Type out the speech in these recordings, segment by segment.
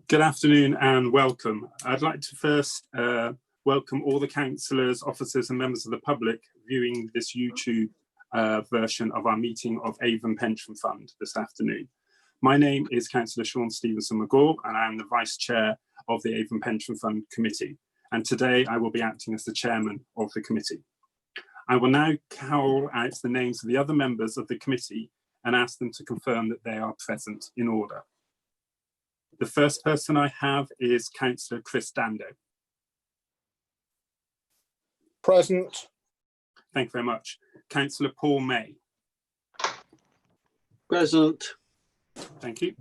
Good afternoon and welcome. I'd like to first welcome all the councillors, officers and members of the public viewing this YouTube version of our meeting of Avon Pension Fund this afternoon. My name is Councillor Sean Stevenson McGaw and I am the Vice Chair of the Avon Pension Fund Committee. And today I will be acting as the Chairman of the committee. I will now call out the names of the other members of the committee and ask them to confirm that they are present in order. The first person I have is Councillor Chris Dando. Present. Thank you very much. Councillor Paul May. Present. Thank you.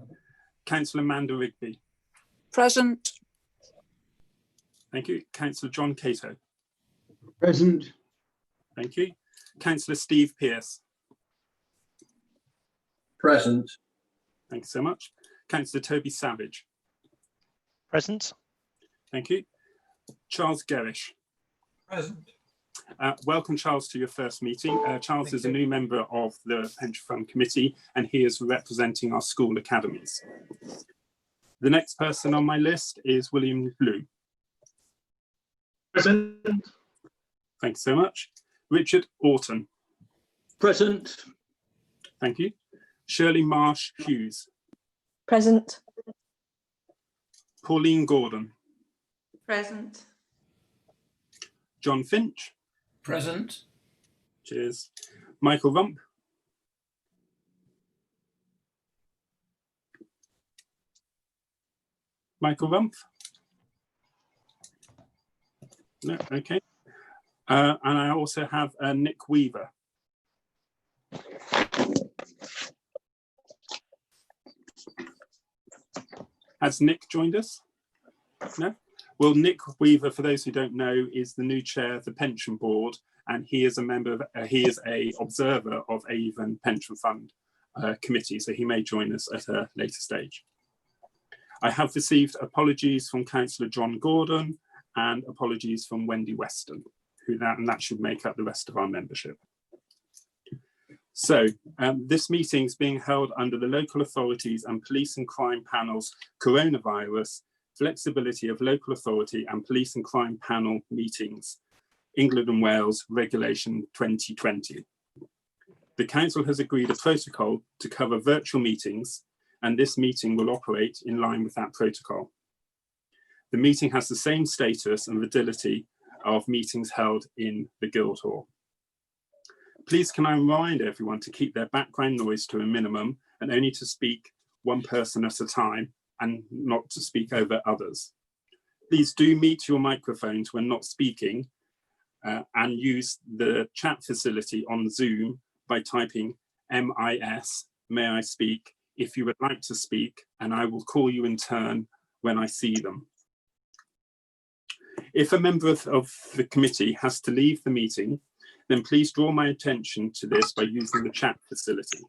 Councillor Manda Rigby. Present. Thank you. Councillor John Cato. Present. Thank you. Councillor Steve Pearce. Present. Thank you so much. Councillor Toby Savage. Present. Thank you. Charles Gerrish. Present. Welcome, Charles, to your first meeting. Charles is a new member of the Pension Fund Committee and he is representing our school academies. The next person on my list is William Blue. Present. Thank you so much. Richard Orton. Present. Thank you. Shirley Marsh Hughes. Present. Pauline Gordon. Present. John Finch. Present. Cheers. Michael Rump. Michael Rump. No, okay. And I also have Nick Weaver. Has Nick joined us? No? Well, Nick Weaver, for those who don't know, is the new chair of the pension board, and he is a member of, he is a observer of Avon Pension Fund committee, so he may join us at a later stage. I have received apologies from Councillor John Gordon and apologies from Wendy Weston, and that should make up the rest of our membership. So this meeting is being held under the local authorities and police and crime panels coronavirus flexibility of local authority and police and crime panel meetings, England and Wales Regulation 2020. The council has agreed a protocol to cover virtual meetings and this meeting will operate in line with that protocol. The meeting has the same status and validity of meetings held in the Guildhall. Please can I remind everyone to keep their background noise to a minimum and only to speak one person at a time and not to speak over others. Please do mute your microphones when not speaking and use the chat facility on Zoom by typing MIS, may I speak, if you would like to speak, and I will call you in turn when I see them. If a member of the committee has to leave the meeting, then please draw my attention to this by using the chat facility.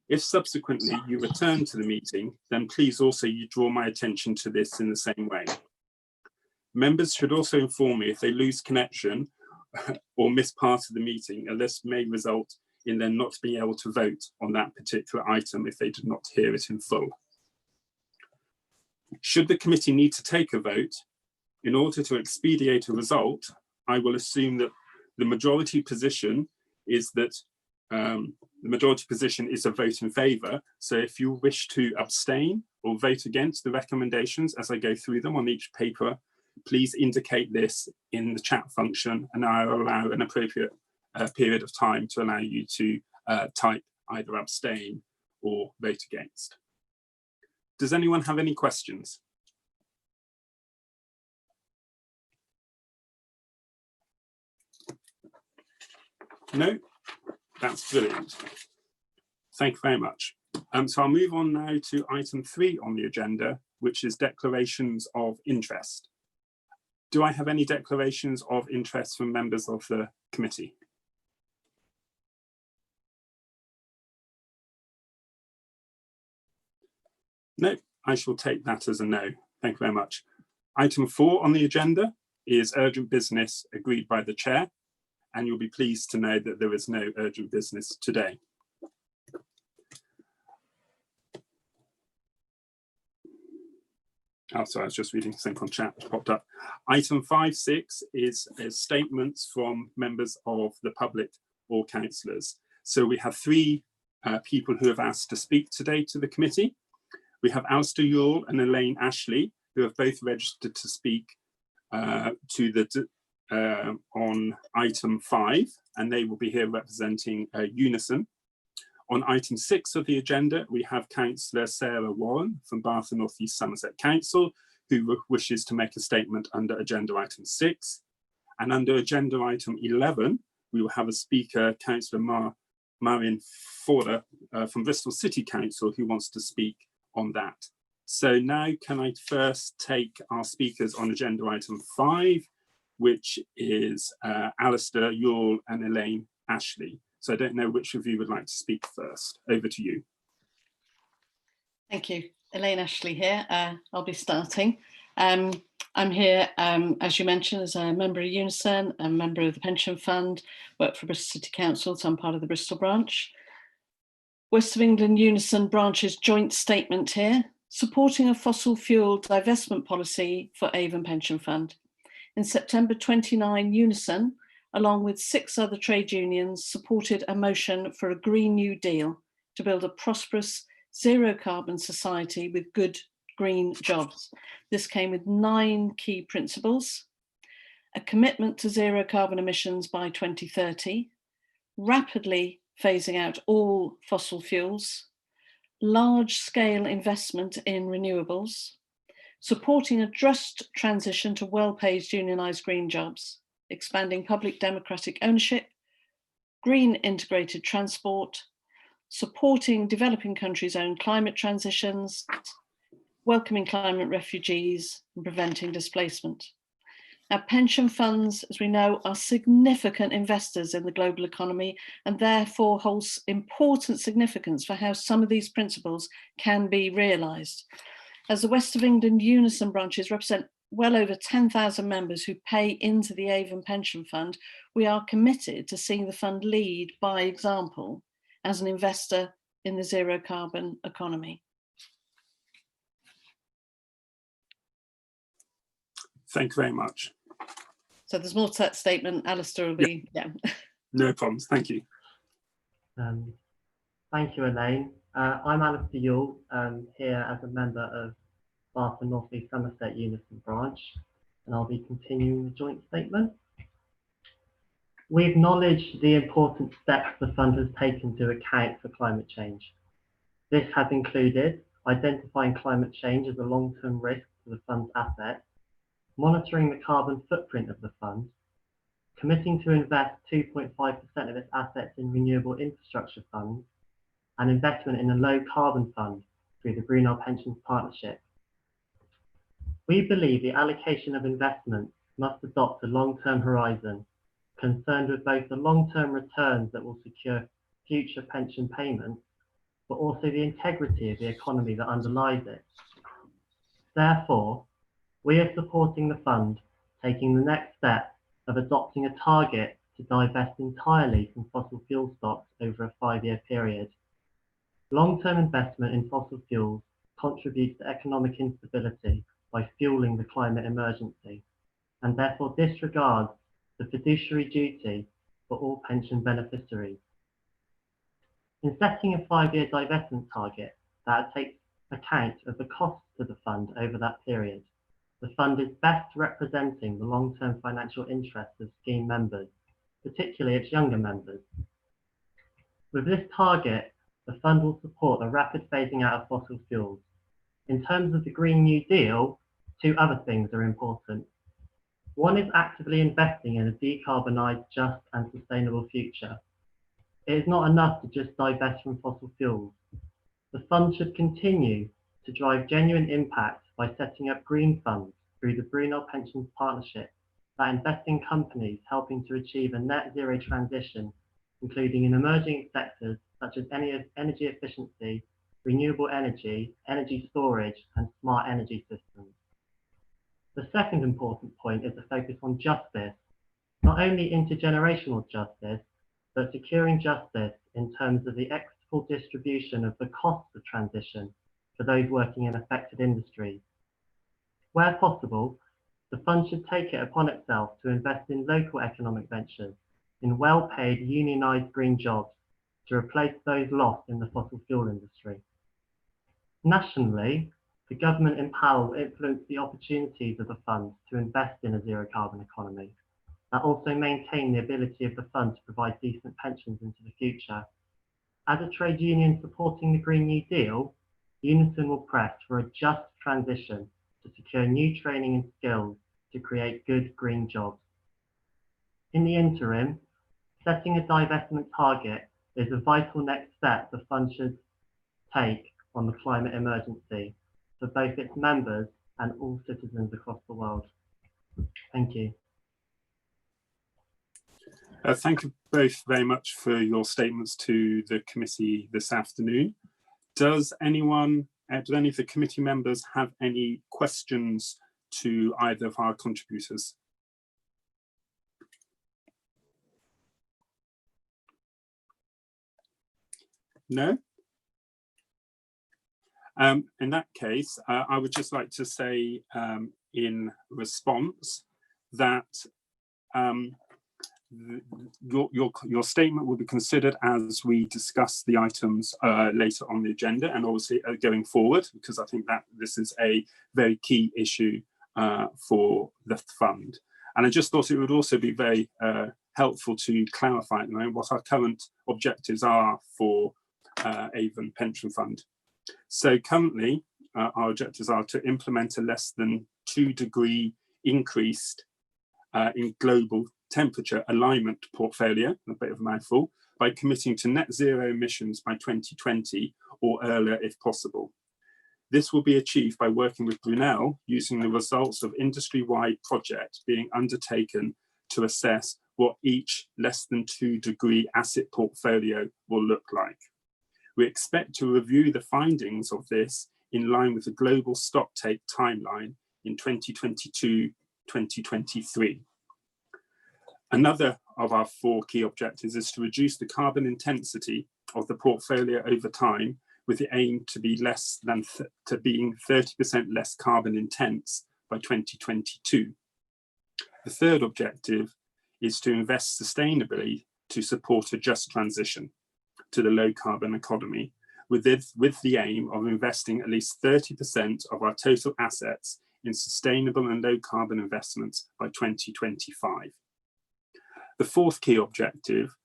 If subsequently you return to the meeting, then please also you draw my attention to this in the same way. Members should also inform me if they lose connection or miss part of the meeting, and this may result in them not being able to vote on that particular item if they did not hear it in full. Should the committee need to take a vote, in order to expedite a result, I will assume that the majority position is that a vote in favour. So if you wish to abstain or vote against the recommendations as I go through them on each paper, please indicate this in the chat function and I will allow an appropriate period of time to allow you to type either abstain or vote against. Does anyone have any questions? No? That's brilliant. Thank you very much. So I'll move on now to item 3 on the agenda, which is declarations of interest. Do I have any declarations of interest from members of the committee? No, I shall take that as a no. Thank you very much. Item 4 on the agenda is urgent business agreed by the chair, and you'll be pleased to know that there is no urgent business today. Oh, sorry, I was just reading something on chat that popped up. Item 5.6 is statements from members of the public or councillors. So we have three people who have asked to speak today to the committee. We have Alistair Yule and Elaine Ashley, who have both registered to speak on item 5, and they will be here representing Unison. On item 6 of the agenda, we have Councillor Sarah Warren from Bath and North East Somerset Council, who wishes to make a statement under agenda item 6. And under agenda item 11, we will have a speaker, Councillor Marion Forder from Bristol City Council, who wants to speak on that. So now can I first take our speakers on agenda item 5, which is Alistair Yule and Elaine Ashley. So I don't know which of you would like to speak first. Over to you. Thank you. Elaine Ashley here. I'll be starting. I'm here, as you mentioned, as a member of Unison, a member of the Pension Fund, work for Bristol City Council, so I'm part of the Bristol branch. West of England Unison branch's joint statement here, supporting a fossil fuel divestment policy for Avon Pension Fund. In September 29, Unison, along with 6 other trade unions, supported a motion for a Green New Deal to build a prosperous zero carbon society with good green jobs. This came with 9 key principles: a commitment to zero carbon emissions by 2030, rapidly phasing out all fossil fuels, large-scale investment in renewables, supporting a just transition to well-paid unionised green jobs, expanding public democratic ownership, green integrated transport, supporting developing countries' own climate transitions, welcoming climate refugees, and preventing displacement. Now, pension funds, as we know, are significant investors in the global economy and therefore holds important significance for how some of these principles can be realised. As the West of England Unison branches represent well over 10,000 members who pay into the Avon Pension Fund, we are committed to seeing the fund lead by example as an investor in the zero carbon economy. Thank you very much. So there's more to that statement. Alistair will be, yeah. No problems, thank you. Thank you, Elaine. I'm Alistair Yule, here as a member of Bath and North East Somerset Unison branch, and I'll be continuing the joint statement. We acknowledge the important steps the fund has taken to account for climate change. This has included identifying climate change as a long-term risk to the fund's assets, monitoring the carbon footprint of the fund, committing to invest 2.5% of its assets in renewable infrastructure funds, and investment in a low carbon fund through the Brunel Pensions Partnership. We believe the allocation of investment must adopt a long-term horizon, concerned with both the long-term returns that will secure future pension payments, but also the integrity of the economy that underlies it. Therefore, we are supporting the fund taking the next step of adopting a target to divest entirely from fossil fuel stocks over a 5-year period. Long-term investment in fossil fuels contributes to economic instability by fueling the climate emergency, and therefore disregards the fiduciary duty for all pension beneficiaries. In setting a 5-year divestment target that takes account of the costs to the fund over that period, the fund is best representing the long-term financial interests of scheme members, particularly its younger members. With this target, the fund will support the rapid phasing out of fossil fuels. In terms of the Green New Deal, 2 other things are important. One is actively investing in a decarbonised, just and sustainable future. It is not enough to just divest from fossil fuels. The fund should continue to drive genuine impact by setting up green funds through the Brunel Pensions Partnership that invest in companies helping to achieve a net zero transition, including in emerging sectors such as energy efficiency, renewable energy, energy storage, and smart energy systems. The second important point is the focus on justice, not only intergenerational justice, but securing justice in terms of the equitable distribution of the costs of transition for those working in affected industries. Where possible, the fund should take it upon itself to invest in local economic ventures, in well-paid unionised green jobs to replace those lost in the fossil fuel industry. Nationally, the government in power will influence the opportunities of the fund to invest in a zero carbon economy, that also maintain the ability of the fund to provide decent pensions into the future. As a trade union supporting the Green New Deal, Unison will press for a just transition to secure new training and skills to create good green jobs. In the interim, setting a divestment target is a vital next step the fund should take on the climate emergency for both its members and all citizens across the world. Thank you. Thank you both very much for your statements to the committee this afternoon. Does anyone, do any of the committee members have any questions to either of our contributors? No? In that case, I would just like to say in response that your statement will be considered as we discuss the items later on the agenda, and obviously going forward, because I think that this is a very key issue for the fund. And I just thought it would also be very helpful to clarify at the moment what our current objectives are for Avon Pension Fund. So currently, our objectives are to implement a less than 2-degree increase in global temperature alignment portfolio, a bit of a mouthful, by committing to net zero emissions by 2020 or earlier if possible. This will be achieved by working with Brunel using the results of industry-wide projects being undertaken to assess what each less than 2-degree asset portfolio will look like. We expect to review the findings of this in line with the global stocktake timeline in 2022-2023. Another of our 4 key objectives is to reduce the carbon intensity of the portfolio over time, with the aim to be being 30% less carbon intense by 2022. The third objective is to invest sustainably to support a just transition to the low carbon economy, with the aim of investing at least 30% of our total assets in sustainable and low carbon investments by 2025. The fourth key objective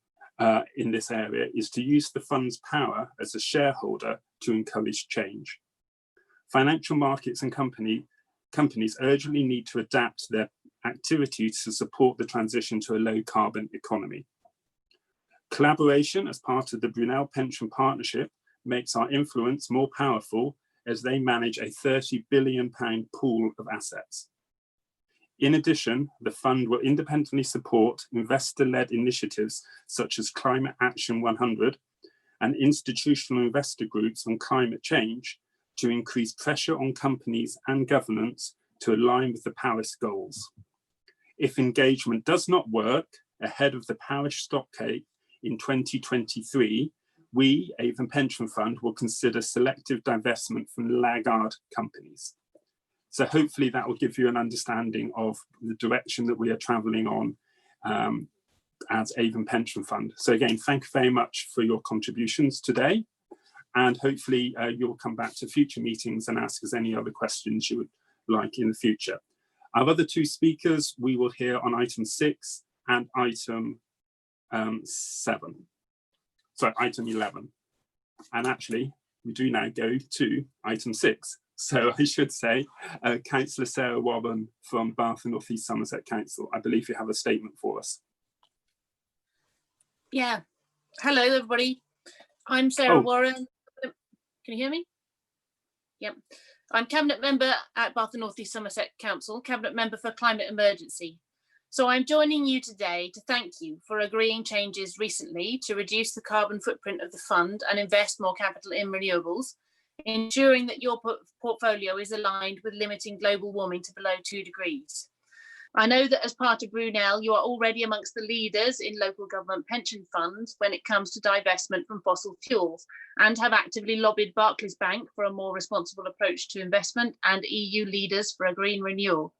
in this area is to use the fund's power as a shareholder to encourage change. Financial markets and companies urgently need to adapt their activities to support the transition to a low carbon economy. Collaboration as part of the Brunel Pension Partnership makes our influence more powerful as they manage a £30 billion pool of assets. In addition, the fund will independently support investor-led initiatives such as Climate Action 100 and institutional investor groups on climate change to increase pressure on companies and governments to align with the Paris goals. If engagement does not work ahead of the Paris stocktake in 2023, we, Avon Pension Fund, will consider selective divestment from laggard companies. So hopefully that will give you an understanding of the direction that we are travelling on as Avon Pension Fund. So again, thank you very much for your contributions today. And hopefully you'll come back to future meetings and ask us any other questions you would like in the future. Our other 2 speakers we will hear on item 6 and item 11. And actually, we do now go to item 6. So I should say, Councillor Sarah Warren from Bath and North East Somerset Council, I believe you have a statement for us. Yeah. Hello, everybody. I'm Sarah Warren. Can you hear me? Yep. I'm Cabinet Member at Bath and North East Somerset Council, Cabinet Member for Climate Emergency. So I'm joining you today to thank you for agreeing changes recently to reduce the carbon footprint of the fund and invest more capital in renewables, ensuring that your portfolio is aligned with limiting global warming to below 2 degrees. I know that as part of Brunel, you are already amongst the leaders in local government pension funds when it comes to divestment from fossil fuels, and have actively lobbied Barclays Bank for a more responsible approach to investment and EU leaders for a green renewal.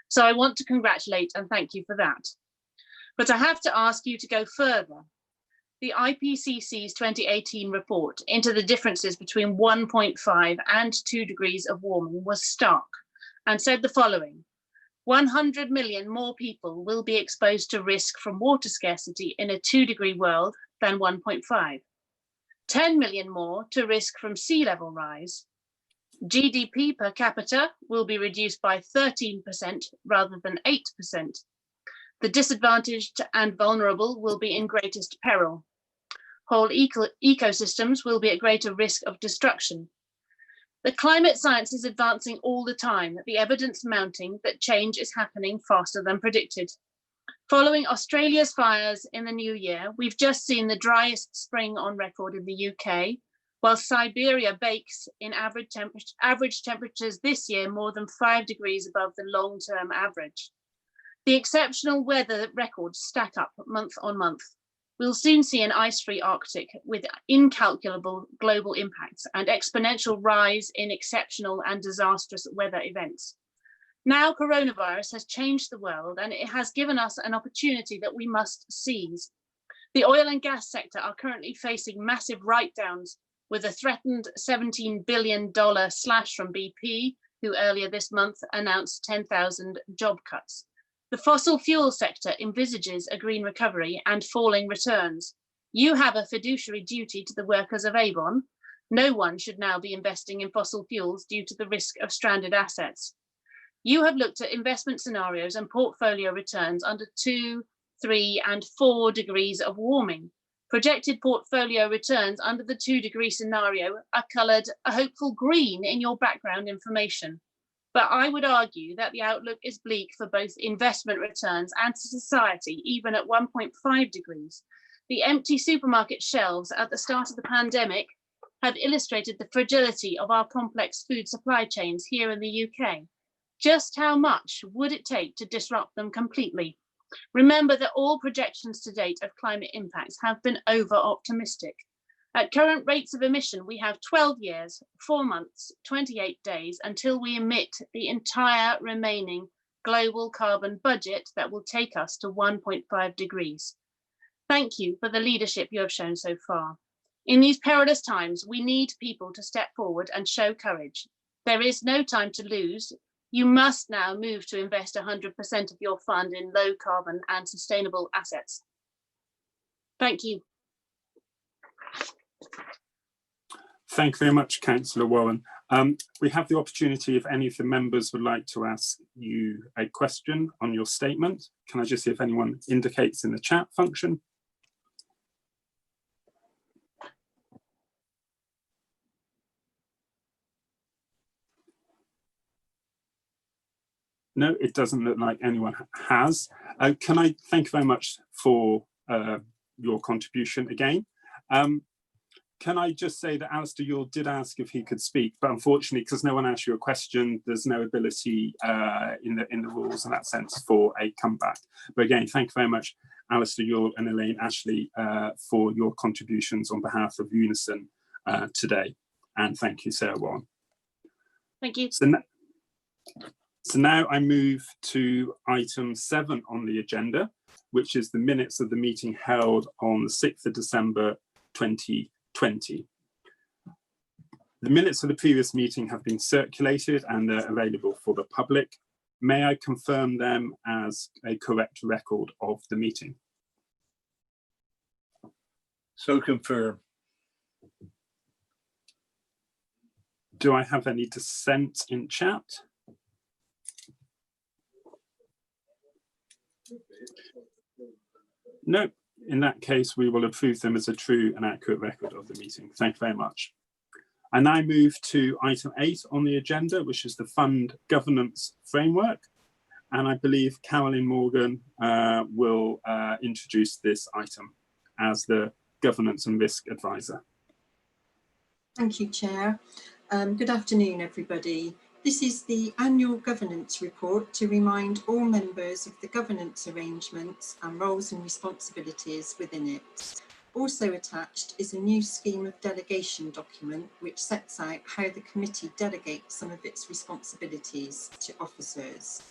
So I want to congratulate and thank you for that. But I have to ask you to go further. The IPCC's 2018 report into the differences between 1.5 and 2 degrees of warming was stark and said the following: 100 million more people will be exposed to risk from water scarcity in a 2-degree world than 1.5. 10 million more to risk from sea level rise. GDP per capita will be reduced by 13% rather than 8%. The disadvantaged and vulnerable will be in greatest peril. Whole ecosystems will be at greater risk of destruction. The climate science is advancing all the time, the evidence mounting that change is happening faster than predicted. Following Australia's fires in the new year, we've just seen the driest spring on record in the UK, while Siberia bakes in average temperatures this year more than 5 degrees above the long-term average. The exceptional weather records stack up month on month. We'll soon see an ice-free Arctic with incalculable global impacts and exponential rise in exceptional and disastrous weather events. Now coronavirus has changed the world, and it has given us an opportunity that we must seize. The oil and gas sector are currently facing massive write-downs, with a threatened $17 billion slash from BP, who earlier this month announced 10,000 job cuts. The fossil fuel sector envisages a green recovery and falling returns. You have a fiduciary duty to the workers of Avon. No one should now be investing in fossil fuels due to the risk of stranded assets. You have looked at investment scenarios and portfolio returns under 2, 3, and 4 degrees of warming. Projected portfolio returns under the 2-degree scenario are coloured a hopeful green in your background information. But I would argue that the outlook is bleak for both investment returns and to society, even at 1.5 degrees. The empty supermarket shelves at the start of the pandemic have illustrated the fragility of our complex food supply chains here in the UK. Just how much would it take to disrupt them completely? Remember that all projections to date of climate impacts have been over-optimistic. At current rates of emission, we have 12 years, 4 months, 28 days until we emit the entire remaining global carbon budget that will take us to 1.5 degrees. Thank you for the leadership you have shown so far. In these perilous times, we need people to step forward and show courage. There is no time to lose. You must now move to invest 100% of your fund in low carbon and sustainable assets. Thank you. Thank you very much, Councillor Warren. We have the opportunity if any of the members would like to ask you a question on your statement. Can I just see if anyone indicates in the chat function? No, it doesn't look like anyone has. Can I thank you very much for your contribution again. Can I just say that Alistair Yule did ask if he could speak, but unfortunately, because no one asked you a question, there's no ability in the rules in that sense for a comeback. But again, thank you very much, Alistair Yule and Elaine Ashley, for your contributions on behalf of Unison today. And thank you, Sarah Warren. Thank you. So now I move to item 7 on the agenda, which is the minutes of the meeting held on the 6th of December 2020. The minutes of the previous meeting have been circulated and they're available for the public. May I confirm them as a correct record of the meeting? So confirm. Do I have any dissent in chat? No, in that case, we will approve them as a true and accurate record of the meeting. Thank you very much. I now move to item 8 on the agenda, which is the fund governance framework. And I believe Caroline Morgan will introduce this item as the governance and risk advisor. Thank you, Chair. Good afternoon, everybody. This is the annual governance report to remind all members of the governance arrangements and roles and responsibilities within it. Also attached is a new scheme of delegation document which sets out how the committee delegates some of its responsibilities to officers.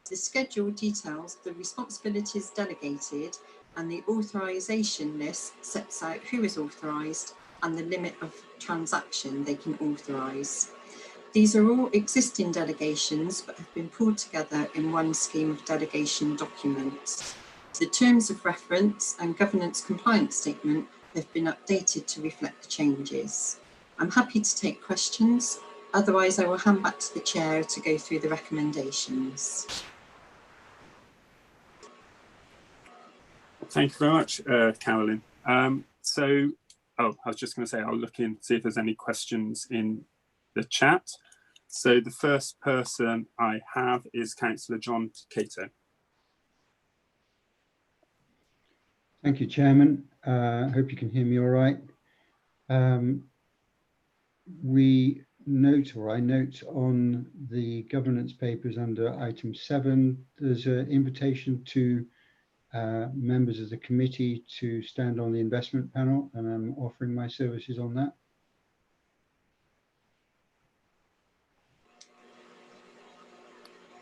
The schedule details the responsibilities delegated, and the authorisation list sets out who is authorised and the limit of transaction they can authorise. These are all existing delegations but have been pulled together in one scheme of delegation documents. The terms of reference and governance compliance statement have been updated to reflect the changes. I'm happy to take questions, otherwise I will hand back to the chair to go through the recommendations. Thank you very much, Carolyn. I was just going to say, I'll look in, see if there's any questions in the chat. So the first person I have is Councillor John Cato. Thank you, Chairman. Hope you can hear me all right. I note on the governance papers under item 7, there's an invitation to members of the committee to stand on the investment panel, and I'm offering my services on that.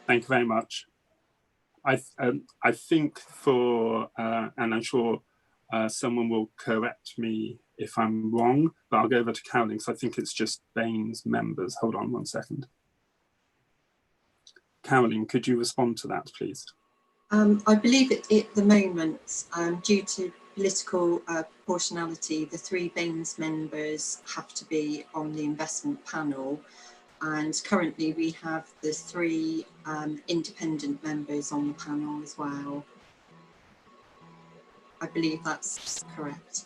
Thank you very much. I think for, and I'm sure someone will correct me if I'm wrong, but I'll go over to Carolyn, because I think it's just Baines members. Hold on one second. Carolyn, could you respond to that, please? I believe at the moment, due to political proportionality, the 3 Baines members have to be on the investment panel. And currently we have the 3 independent members on the panel as well. I believe that's correct.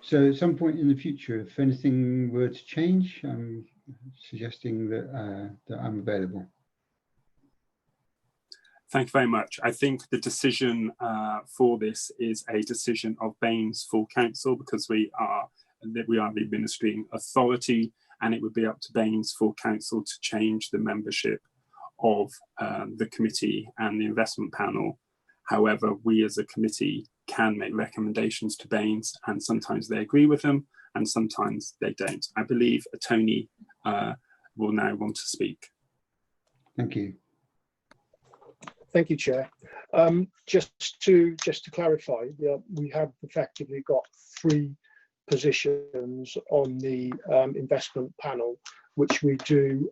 So at some point in the future, if anything were to change, I'm suggesting that, that I'm available. Thank you very much. I think the decision for this is a decision of Baines full council, because we are the administering authority, and it would be up to Baines full council to change the membership of the committee and the investment panel. However, we as a committee can make recommendations to Baines, and sometimes they agree with them and sometimes they don't. I believe Tony will now want to speak. Thank you. Thank you, Chair. Just to clarify, we have effectively got 3 positions on the investment panel, which we do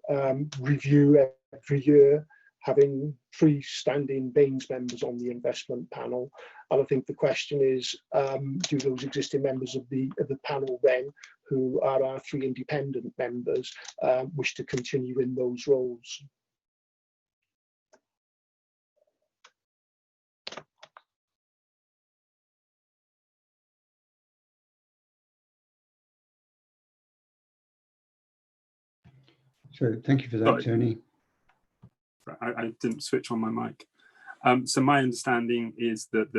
review every year, having 3 standing Baines members on the investment panel. And I think the question is, do those existing members of the panel then, who are our 3 independent members, wish to continue in those roles? So thank you for that, Tony. I didn't switch on my mic. So my understanding is that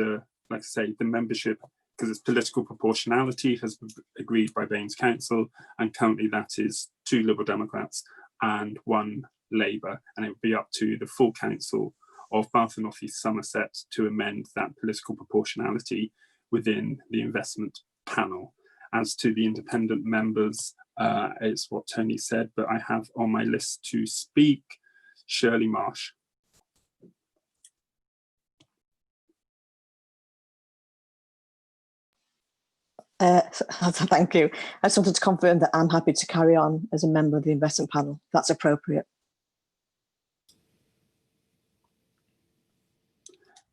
like I say, the membership, because it's political proportionality, has been agreed by Baines Council, and currently that is 2 Liberal Democrats and 1 Labour, and it would be up to the full council of Bath and North East Somerset to amend that political proportionality within the investment panel. As to the independent members, it's what Tony said, but I have on my list to speak Shirley Marsh. Thank you. I just wanted to confirm that I'm happy to carry on as a member of the investment panel. That's appropriate.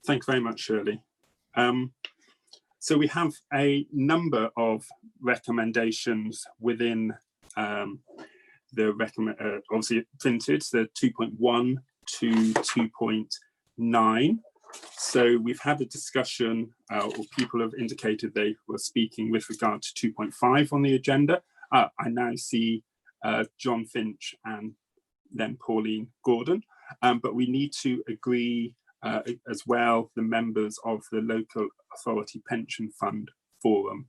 Thank you very much, Shirley. So we have a number of recommendations within the obviously printed, so 2.1 to 2.9. So we've had a discussion, or people have indicated they were speaking with regard to 2.5 on the agenda. I now see John Finch and then Pauline Gordon, but we need to agree as well the members of the Local Authority Pension Fund Forum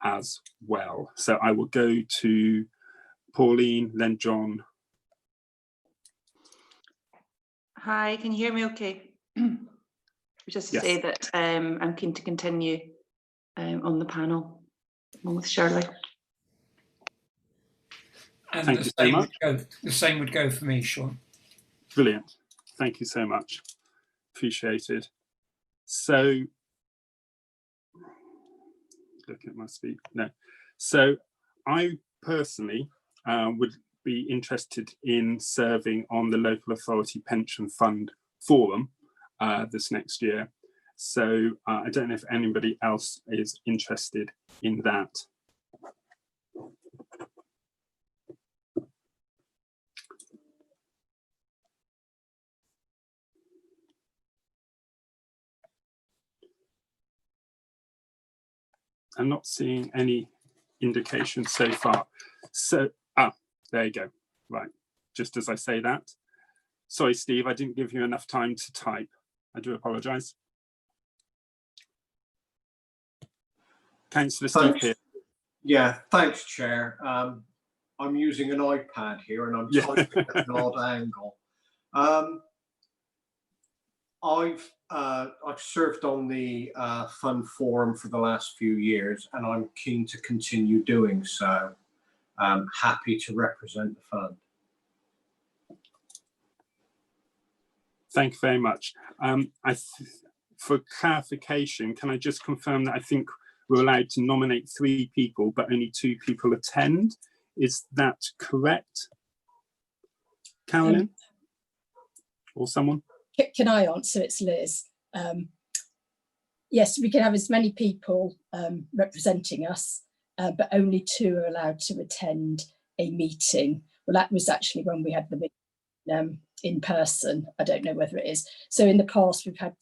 as well. So I will go to Pauline, then John. Hi, can you hear me okay? Just to Yes. say that I'm keen to continue on the panel along with Shirley. And Thank you so much. The same would go for me, Sean. Brilliant. Thank you so much. Appreciated. So, look at my speak. No. So, I personally would be interested in serving on the Local Authority Pension Fund Forum this next year. So, I don't know if anybody else is interested in that. I'm not seeing any indication so far. So, there you go. Right, just as I say that. Sorry, Steve, I didn't give you enough time to type. I do apologise. Councillor Steve Pearce. Yeah, thanks, Chair. I'm using an iPad here and I'm typing at an odd angle. I've served on the fund forum for the last few years and I'm keen to continue doing so. I'm happy to represent the fund. Thank you very much. For clarification, can I just confirm that I think we're allowed to nominate 3 people, but only 2 people attend? Is that correct, Carolyn? Or someone? Can I answer? It's Liz. Yes, we can have as many people representing us, but only 2 are allowed to attend a meeting. Well, that was actually when we had the meeting in person. I don't know whether it is. So in the past, we've had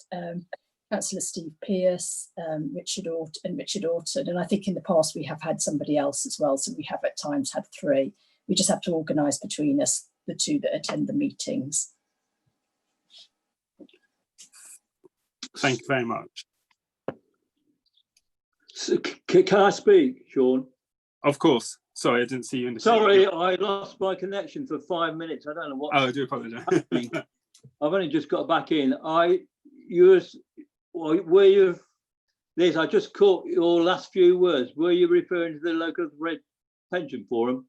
Councillor Steve Pearce, Richard Orton, and I think in the past we have had somebody else as well. So we have at times had 3. We just have to organise between us the 2 that attend the meetings. Thank you very much. So, can I speak, Sean? Of course. Sorry, I didn't see you in the Sorry, I lost my connection for 5 minutes. I don't know what. Oh, I do apologise. I've only just got back in. Were you, Liz, I just caught your last few words. Were you referring to the Local Pension Forum?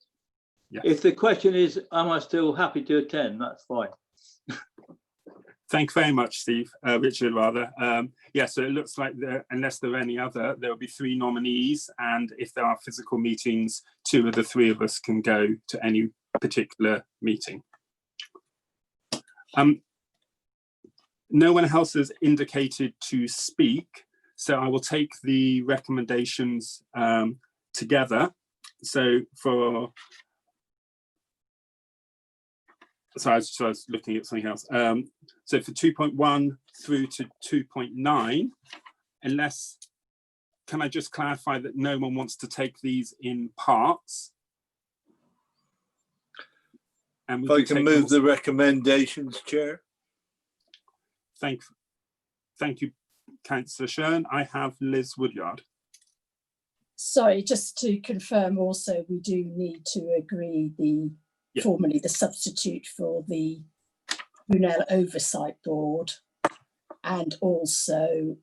Yes. If the question is, am I still happy to attend, that's fine. Thank you very much, Steve. Richard, rather. Yeah, so it looks like unless there are any other, there will be 3 nominees. And if there are physical meetings, 2 of the 3 of us can go to any particular meeting. No one else has indicated to speak. So I will take the recommendations together. So I was looking at something else. So for 2.1 through to 2.9, can I just clarify that no one wants to take these in parts? And if I can move the recommendations, Chair. Thank you, Councillor Shern. I have Liz Woodyard. Sorry, just to confirm also, we do need to agree formally the substitute for the Brunel Oversight Board, and also,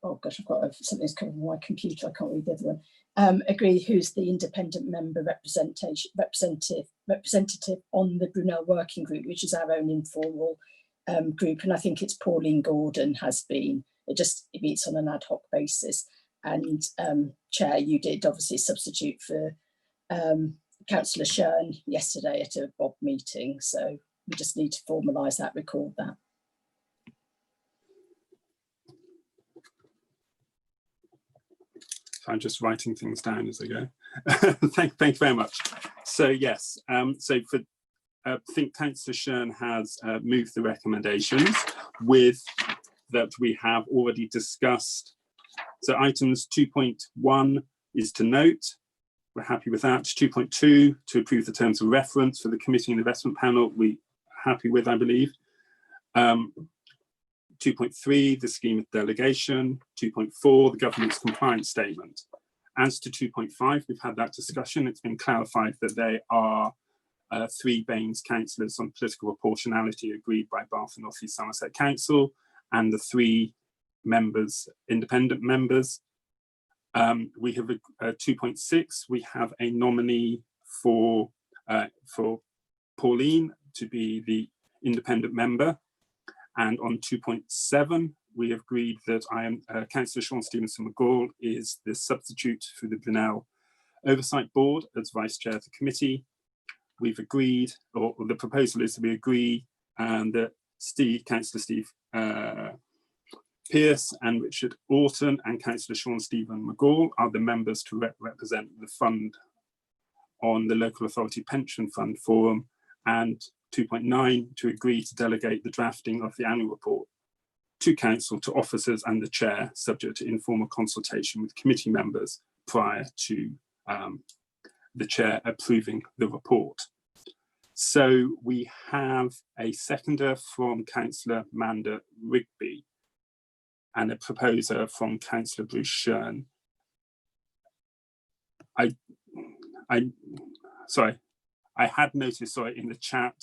oh gosh, I've got something's coming on my computer, I can't read the other one. Agree who's the independent member representative on the Brunel Working Group, which is our own informal group, and I think it's Pauline Gordon has been. It meets on an ad hoc basis, and Chair, you did obviously substitute for Councillor Shern yesterday at a Bob meeting, so we just need to formalise that, record that. I'm just writing things down as I go. Thank you very much. So yes, so for I think Councillor Shern has moved the recommendations with that we have already discussed. So items 2.1 is to note. We're happy with that. 2.2 to approve the terms of reference for the committee and investment panel. We happy with, I believe. 2.3, the scheme of delegation. 2.4, the government's compliance statement. As to 2.5, we've had that discussion. It's been clarified that they are 3 Baines councillors on political proportionality agreed by Bath and North East Somerset Council, and the 3 members, independent members. We have 2.6. We have a nominee for Pauline to be the independent member, and on 2.7 we have agreed that I am Councillor Sean Stevenson McGall is the substitute for the Brunel Oversight Board as Vice Chair of the committee. We've agreed, or the proposal is that we agree that Councillor Steve Pearce and Richard Orton and Councillor Sean Stephen McGall are the members to represent the fund on the Local Authority Pension Fund Forum, and 2.9 to agree to delegate the drafting of the annual report to Council, to officers and the Chair, subject to informal consultation with committee members prior to the Chair approving the report. So we have a seconder from Councillor Manda Rigby and a proposer from Councillor Bruce Shern. I had noticed, in the chat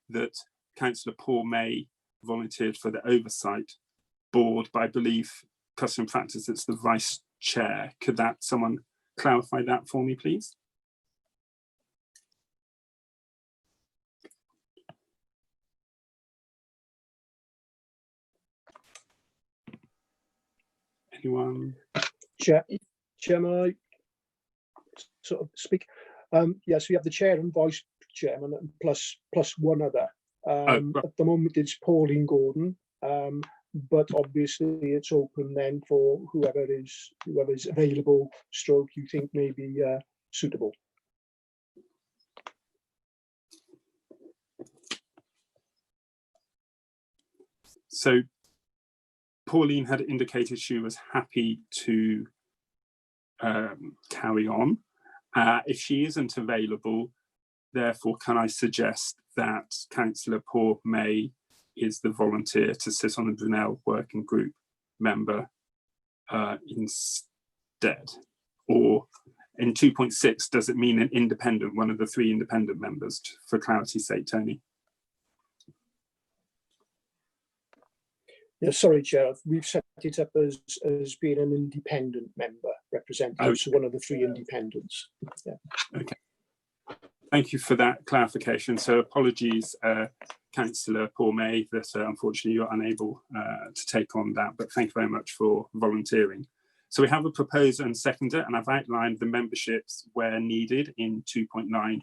that Councillor Paul May volunteered for the Oversight Board, but I believe custom practice it's the Vice Chair. Could someone clarify that for me, please? Anyone? Chairman, I sort of speak. Yes, we have the chair and vice chairman plus one other. At the moment, it's Pauline Gordon, but obviously it's open then for whoever is available. Stroke you think may be suitable. So Pauline had indicated she was happy to carry on. If she isn't available, therefore, can I suggest that Councillor Paul May is the volunteer to sit on the Brunel Working Group member instead? Or in 2.6, does it mean an independent, one of the 3 independent members, for clarity's sake, Tony? Yeah, sorry, Chair. We've set it up as being an independent member representative, so one of the 3 independents. Yeah. Okay. Thank you for that clarification. So apologies, Councillor Paul May, that unfortunately you're unable to take on that, but thank you very much for volunteering. So we have a proposer and seconder, and I've outlined the memberships where needed in 2.1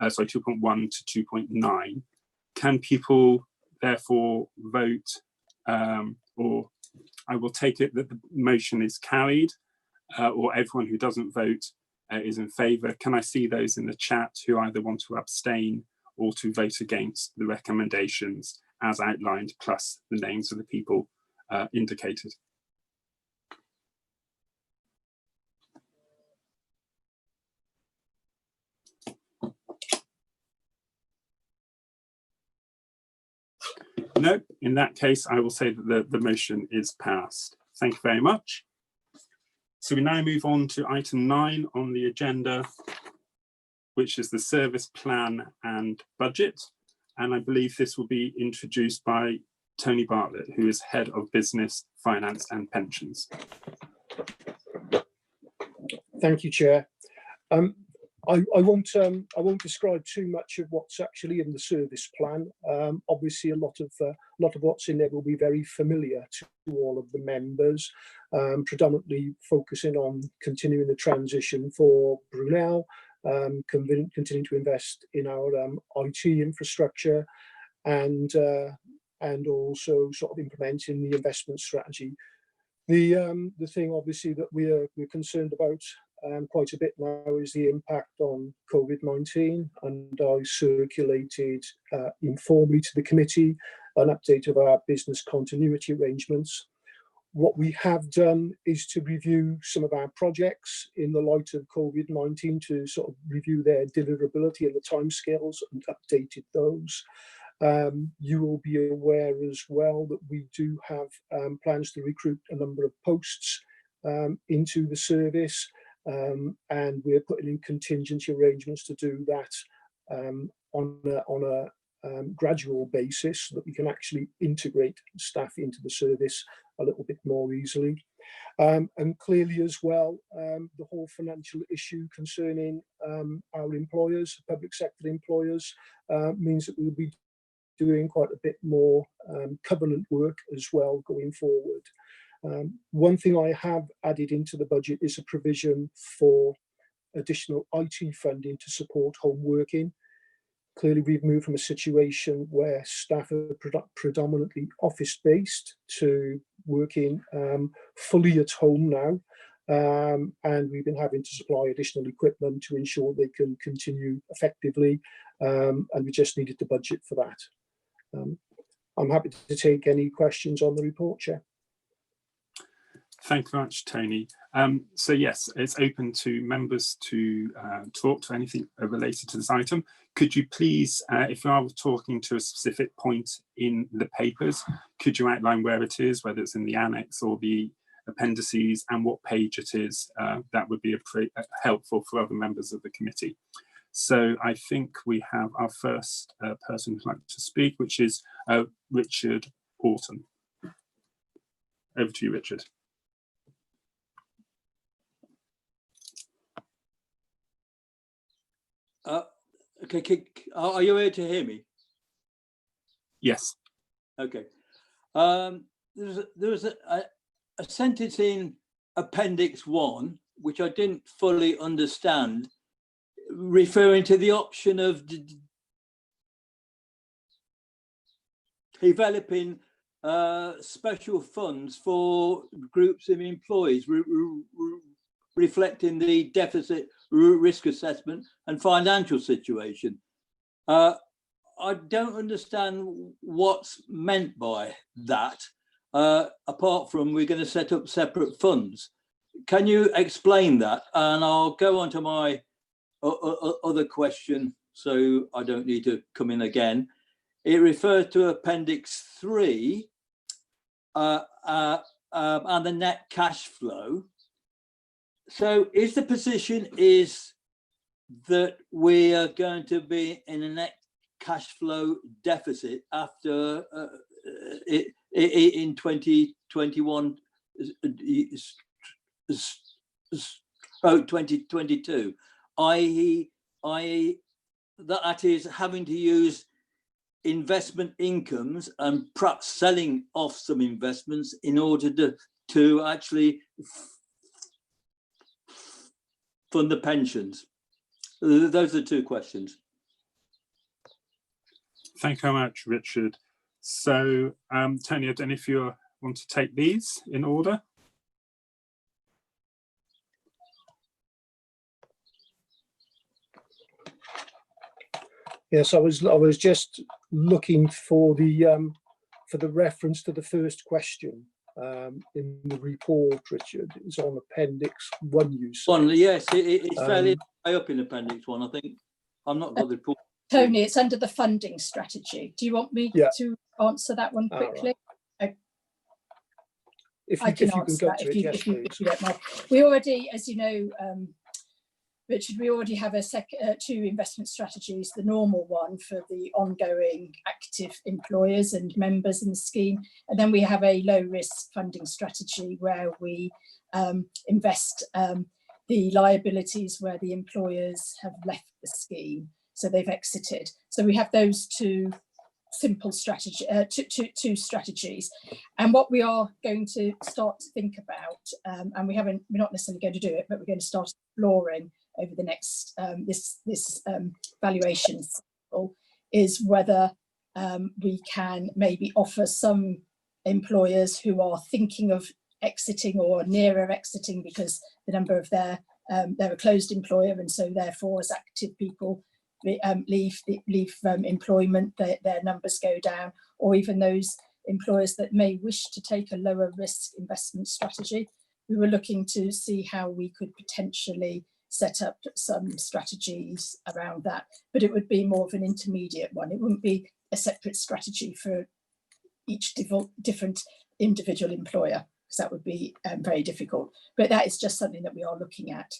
to 2.9. Can people therefore vote, or I will take it that the motion is carried, or everyone who doesn't vote is in favour? Can I see those in the chat who either want to abstain or to vote against the recommendations as outlined, plus the names of the people indicated? No, in that case, I will say that the motion is passed. Thank you very much. So we now move on to item 9 on the agenda, which is the service plan and budget. And I believe this will be introduced by Tony Bartlett, who is Head of Business, Finance and Pensions. Thank you, Chair. I won't describe too much of what's actually in the service plan. Obviously, a lot of what's in there will be very familiar to all of the members, predominantly focusing on continuing the transition for Brunel, continuing to invest in our IT infrastructure, and also sort of implementing the investment strategy. The thing obviously that we're concerned about quite a bit now is the impact on COVID-19, and I circulated informally to the committee an update of our business continuity arrangements. What we have done is to review some of our projects in the light of COVID-19 to sort of review their deliverability and the timescales, and updated those. You will be aware as well that we do have plans to recruit a number of posts into the service, and we're putting in contingency arrangements to do that on a gradual basis, so that we can actually integrate staff into the service a little bit more easily. And clearly as well, the whole financial issue concerning our employers, public sector employers, means that we'll be doing quite a bit more covenant work as well going forward. One thing I have added into the budget is a provision for additional IT funding to support home working. Clearly, we've moved from a situation where staff are predominantly office-based to working fully at home now, and we've been having to supply additional equipment to ensure they can continue effectively, and we just needed the budget for that. I'm happy to take any questions on the report, Chair. Thank you very much, Tony. So yes, it's open to members to talk to anything related to this item. Could you please, if you are talking to a specific point in the papers, could you outline where it is, whether it's in the annex or the appendices, and what page it is? That would be helpful for other members of the committee. So I think we have our first person who'd like to speak, which is Richard Horton. Over to you, Richard. Okay, are you able to hear me? Yes. Okay. There was a sentence in Appendix 1, which I didn't fully understand, referring to the option of developing special funds for groups of employees, reflecting the deficit risk assessment and financial situation. I don't understand what's meant by that, apart from we're going to set up separate funds. Can you explain that? And I'll go on to my other question, so I don't need to come in again. It refers to Appendix 3 and the net cash flow. So is the position is that we are going to be in a net cash flow deficit after in 2021, 2022, i.e. that is having to use investment incomes and perhaps selling off some investments in order to actually fund the pensions? Those are the two questions. Thank you very much, Richard. So, Tony, I don't know if you want to take these in order. Yes, I was just looking for the reference to the first question in the report, Richard. It's on Appendix 1, you said. One, yes, it's fairly high up in Appendix 1, I think. I'm not got the report. Tony, it's under the funding strategy. Do you want me to answer that one quickly? Right. I can answer that if you don't mind. We already, as you know, Richard, we already have two investment strategies, the normal one for the ongoing active employers and members in the scheme, and then we have a low risk funding strategy where we invest the liabilities where the employers have left the scheme, so they've exited. So we have those two simple strategy, two strategies, and what we are going to start to think about, and we're not necessarily going to do it, but we're going to start exploring over the next this valuation cycle, is whether we can maybe offer some employers who are thinking of exiting or nearer exiting because the number of they're a closed employer, and so therefore as active people leave employment, their numbers go down, or even those employers that may wish to take a lower risk investment strategy. We were looking to see how we could potentially set up some strategies around that, but it would be more of an intermediate one. It wouldn't be a separate strategy for each different individual employer, because that would be very difficult. But that is just something that we are looking at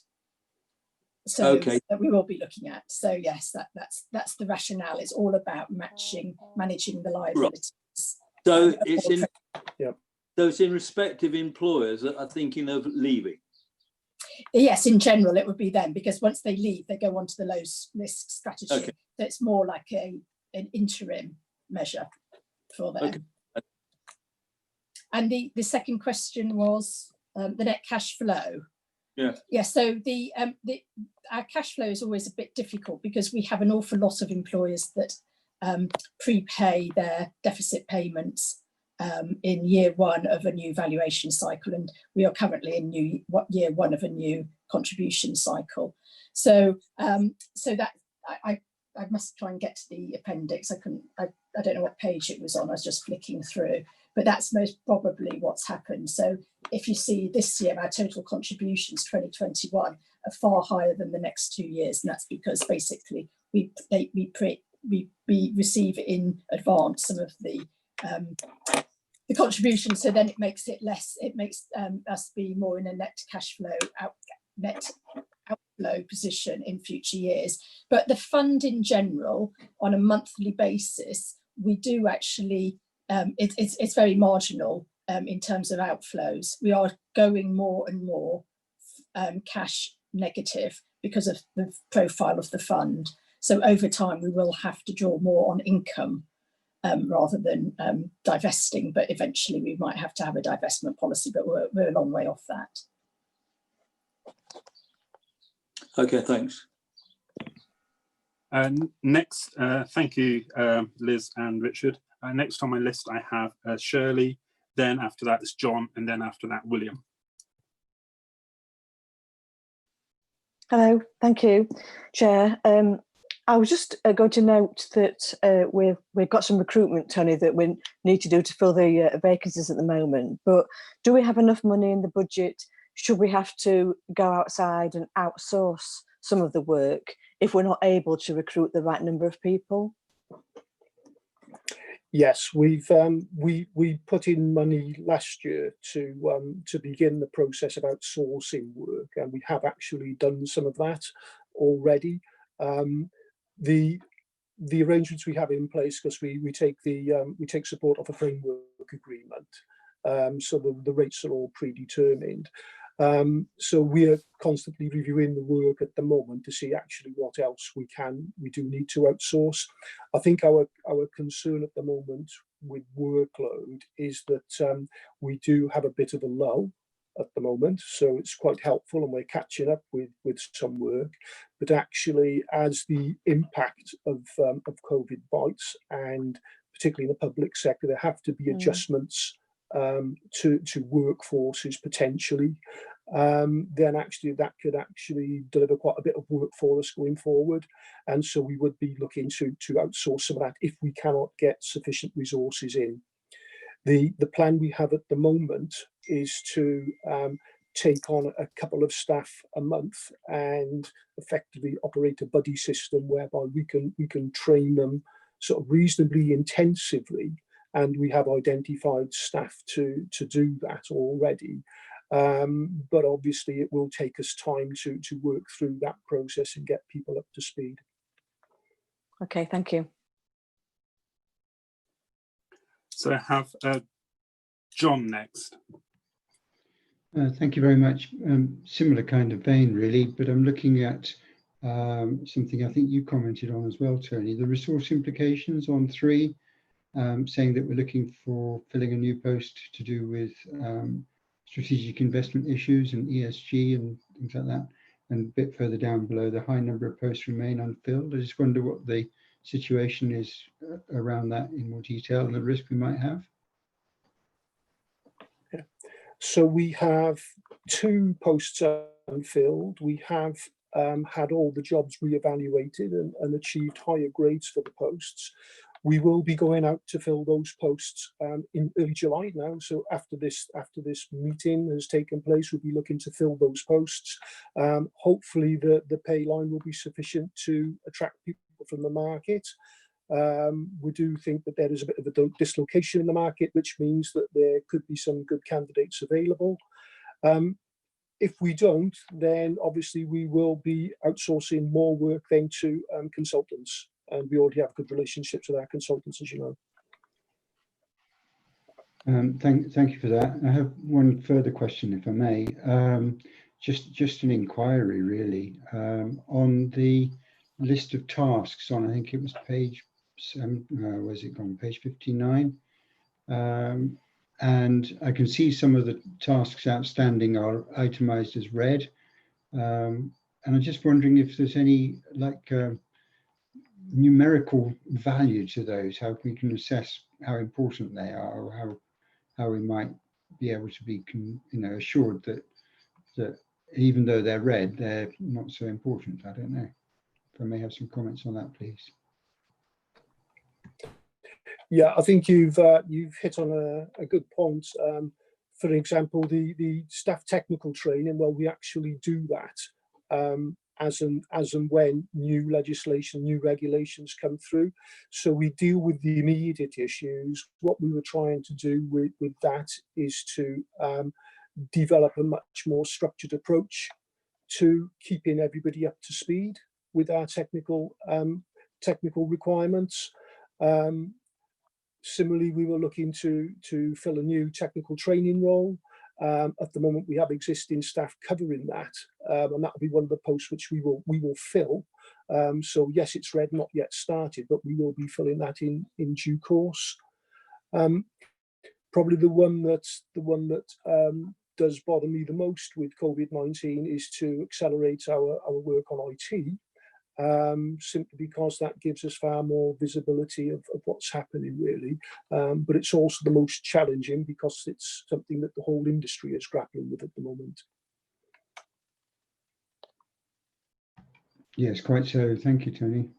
So Okay. that we will be looking at. So yes, that's the rationale. It's all about managing the liabilities. So it's in so it's in respective employers that are thinking of leaving. Yes, in general, it would be them, because once they leave, they go on to the low risk strategy. Okay. So it's more like an interim measure for them. Okay. And the second question was the net cash flow. Yeah. Yeah. So our cash flow is always a bit difficult because we have an awful lot of employers that prepay their deficit payments in year one of a new valuation cycle, and we are currently in year one of a new contribution cycle. So that I must try and get to the appendix. I don't know what page it was on. I was just flicking through, but that's most probably what's happened. So if you see this year, our total contributions 2021 are far higher than the next 2 years, and that's because basically we receive in advance some of the contribution, so then it makes it less. It makes us be more in a net cash flow net outflow position in future years. But the fund in general, on a monthly basis, we do actually. It's very marginal in terms of outflows. We are going more and more cash negative because of the profile of the fund. So over time, we will have to draw more on income rather than divesting, but eventually we might have to have a divestment policy, but we're a long way off that. Okay, thanks. Next, thank you, Liz and Richard. Next on my list, I have Shirley, then after that is John, and then after that, William. Hello, thank you, Chair. I was just going to note that we've got some recruitment, Tony, that we need to do to fill the vacancies at the moment. But do we have enough money in the budget? Should we have to go outside and outsource some of the work if we're not able to recruit the right number of people? Yes, we put in money last year to begin the process of outsourcing work, and we have actually done some of that already. The arrangements we have in place, because we take support of a framework agreement, so the rates are all predetermined. So we are constantly reviewing the work at the moment to see actually what else we do need to outsource. I think our concern at the moment with workload is that we do have a bit of a lull at the moment, so it's quite helpful and we're catching up with some work. But actually, as the impact of COVID bites, and particularly in the public sector, there have to be adjustments to workforces potentially. Then actually that could actually deliver quite a bit of work for us going forward, and so we would be looking to outsource some of that if we cannot get sufficient resources in. The plan we have at the moment is to take on a couple of staff a month and effectively operate a buddy system whereby we can train them sort of reasonably intensively, and we have identified staff to do that already. But obviously it will take us time to work through that process and get people up to speed. Okay, thank you. So I have John next. Thank you very much. Similar kind of vein, really, but I'm looking at something I think you commented on as well, Tony, the resource implications on 3, saying that we're looking for filling a new post to do with strategic investment issues and ESG and things like that. And a bit further down below, the high number of posts remain unfilled. I just wonder what the situation is around that in more detail and the risk we might have. Yeah. So we have 2 posts unfilled. We have had all the jobs reevaluated and achieved higher grades for the posts. We will be going out to fill those posts in early July now. So after this meeting has taken place, we'll be looking to fill those posts. Hopefully the pay line will be sufficient to attract people from the market. We do think that there is a bit of a dislocation in the market, which means that there could be some good candidates available. if we don't, then obviously we will be outsourcing more work then to consultants, and we already have good relationships with our consultants, as you know. Thank you for that. I have one further question, if I may. Just an inquiry, really, on the list of tasks on, I think it was page, where's it gone? Page 59. And I can see some of the tasks outstanding are itemized as red. And I'm just wondering if there's any numerical value to those, how we can assess how important they are, or how we might be able to be assured that even though they're red, they're not so important. I don't know. If I may have some comments on that, please. Yeah, I think you've hit on a good point. For example, the staff technical training, well, we actually do that as and when new legislation, new regulations come through. So we deal with the immediate issues. What we were trying to do with that is to develop a much more structured approach to keeping everybody up to speed with our technical requirements. Similarly, we were looking to fill a new technical training role. At the moment, we have existing staff covering that, and that will be one of the posts which we will fill. So yes, it's red, not yet started, but we will be filling that in due course. Probably the one that does bother me the most with COVID-19 is to accelerate our work on IT. Simply because that gives us far more visibility of what's happening, really. But it's also the most challenging because it's something that the whole industry is grappling with at the moment. Yes, quite so. Thank you, Tony.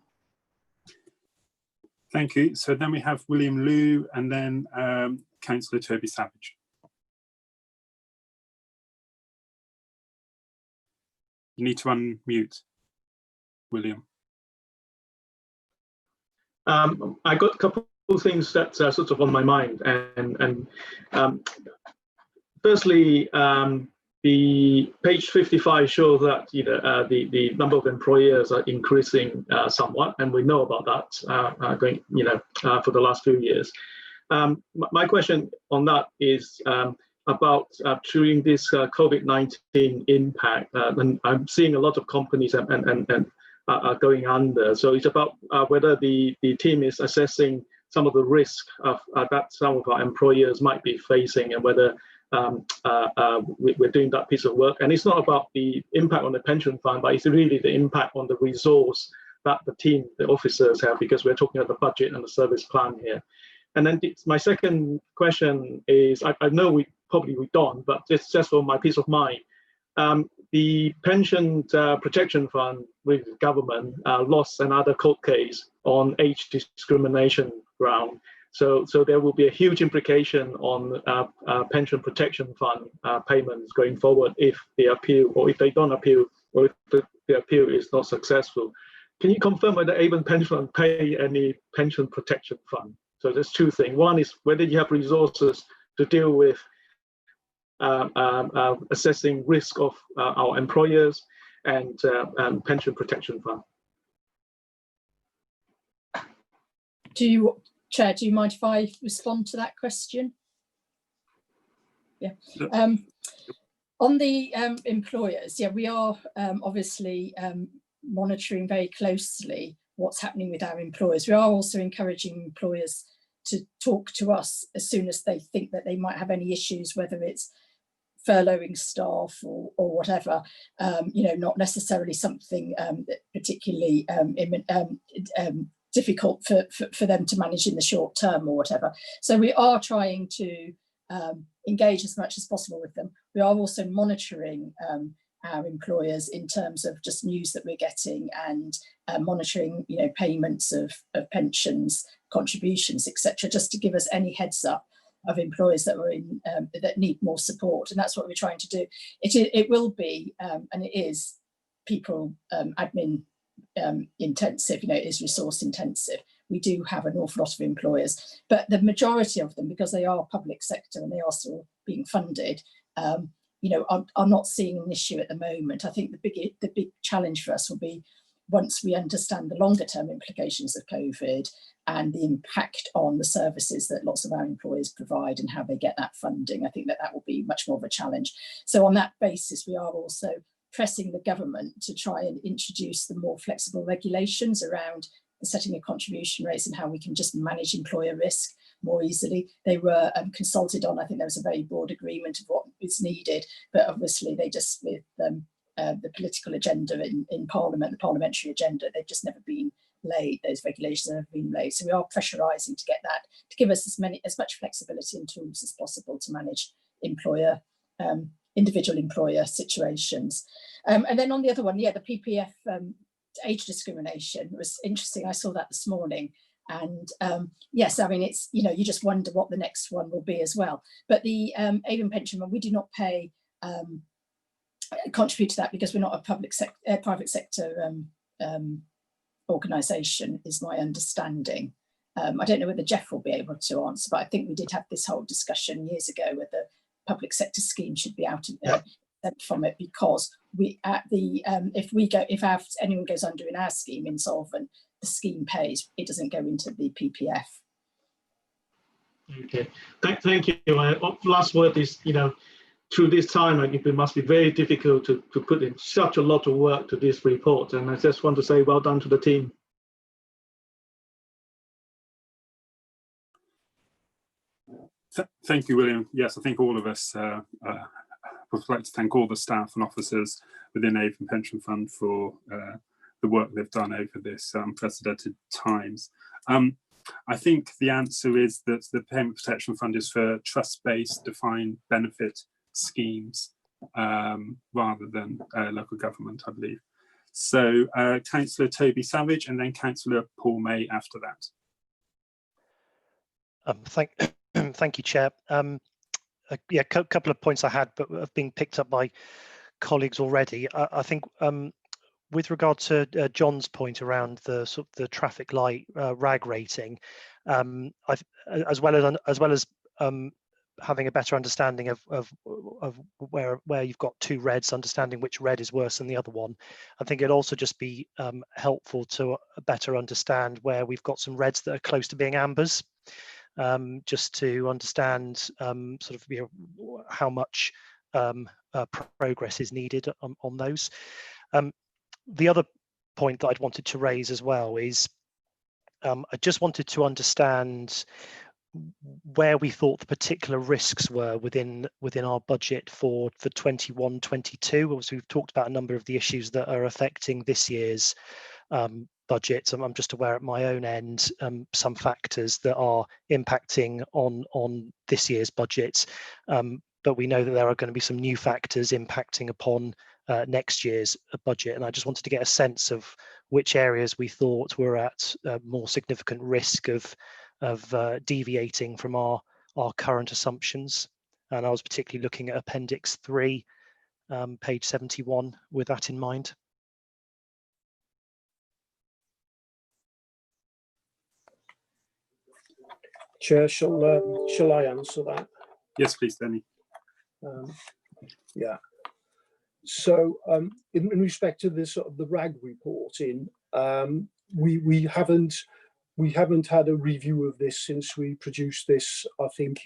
Thank you. So then we have William Liu and then Councillor Toby Savage. You need to unmute, William. I got a couple of things that are sort of on my mind, and firstly, the page 55 shows that the number of employers are increasing somewhat, and we know about that going for the last few years. My question on that is about during this COVID-19 impact, and I'm seeing a lot of companies and are going under. So it's about whether the team is assessing some of the risk of that some of our employers might be facing, and whether we're doing that piece of work. And it's not about the impact on the pension fund, but it's really the impact on the resource that the team, the officers have, because we're talking about the budget and the service plan here. And then my second question is, I know we don't, but just for my peace of mind, the pension protection fund with government lost another court case on age discrimination ground. So there will be a huge implication on pension protection fund payments going forward if they appeal, or if they don't appeal, or if the appeal is not successful. Can you confirm whether Avon Pension Fund pay any pension protection fund? So there's two things. One is whether you have resources to deal with assessing risk of our employers and pension protection fund. Chair, do you mind if I respond to that question? Yeah. On the employers, yeah, we are obviously monitoring very closely what's happening with our employers. We are also encouraging employers to talk to us as soon as they think that they might have any issues, whether it's furloughing staff or whatever, not necessarily something particularly difficult for them to manage in the short term or whatever. So we are trying to engage as much as possible with them. We are also monitoring our employers in terms of just news that we're getting, and monitoring, payments of pensions, contributions, etc., just to give us any heads up of employers that are that need more support. And that's what we're trying to do. It will be, and it is, people admin intensive, it is resource intensive. We do have an awful lot of employers, but the majority of them, because they are public sector and they are still being funded, are not seeing an issue at the moment. I think the big challenge for us will be once we understand the longer term implications of COVID and the impact on the services that lots of our employers provide and how they get that funding. I think that will be much more of a challenge. So on that basis, we are also pressing the government to try and introduce the more flexible regulations around the setting of contribution rates and how we can just manage employer risk more easily. They were consulted on. I think there was a very broad agreement of what is needed, but obviously they just, with the political agenda in Parliament, the parliamentary agenda, they've just never been laid. Those regulations have never been laid. So we are pressurising to get that, to give us as much flexibility and tools as possible to manage individual employer situations. And then on the other one, the PPF age discrimination was interesting. I saw that this morning. And yes, I mean, it's, you just wonder what the next one will be as well. But the Avon pension fund, we do not pay, contribute to that because we're not a private sector organisation, is my understanding. I don't know whether Jeff will be able to answer, but I think we did have this whole discussion years ago whether public sector scheme should be out from it, because we if anyone goes under in our scheme insolvent, the scheme pays, it doesn't go into the PPF. Okay, thank you. Last word is, through this time, I think it must be very difficult to put in such a lot of work to this report, and I just want to say well done to the team. Thank you, William. Yes, I think all of us would like to thank all the staff and officers within Avon Pension Fund for the work they've done over this unprecedented times. I think the answer is that the Payment Protection Fund is for trust-based defined benefit schemes rather than local government, I believe. So Councillor Toby Savage and then Councillor Paul May after that. Thank you, Chair. Yeah, a couple of points I had, but have been picked up by colleagues already. I think with regard to John's point around the sort of the traffic light RAG rating, as well as having a better understanding of where you've got two reds, understanding which red is worse than the other one. I think it'd also just be helpful to better understand where we've got some reds that are close to being ambers. Just to understand sort of how much progress is needed on those. The other point that I'd wanted to raise as well is I just wanted to understand where we thought the particular risks were within our budget for 21-22. Obviously, we've talked about a number of the issues that are affecting this year's budget. I'm just aware at my own end some factors that are impacting on this year's budget, but we know that there are going to be some new factors impacting upon next year's budget, and I just wanted to get a sense of which areas we thought were at more significant risk of deviating from our current assumptions. And I was particularly looking at Appendix 3, page 71, with that in mind. Chair, shall I answer that? Yes, please, Danny. Yeah. So in respect to this sort of the RAG reporting, we haven't had a review of this since we produced this, I think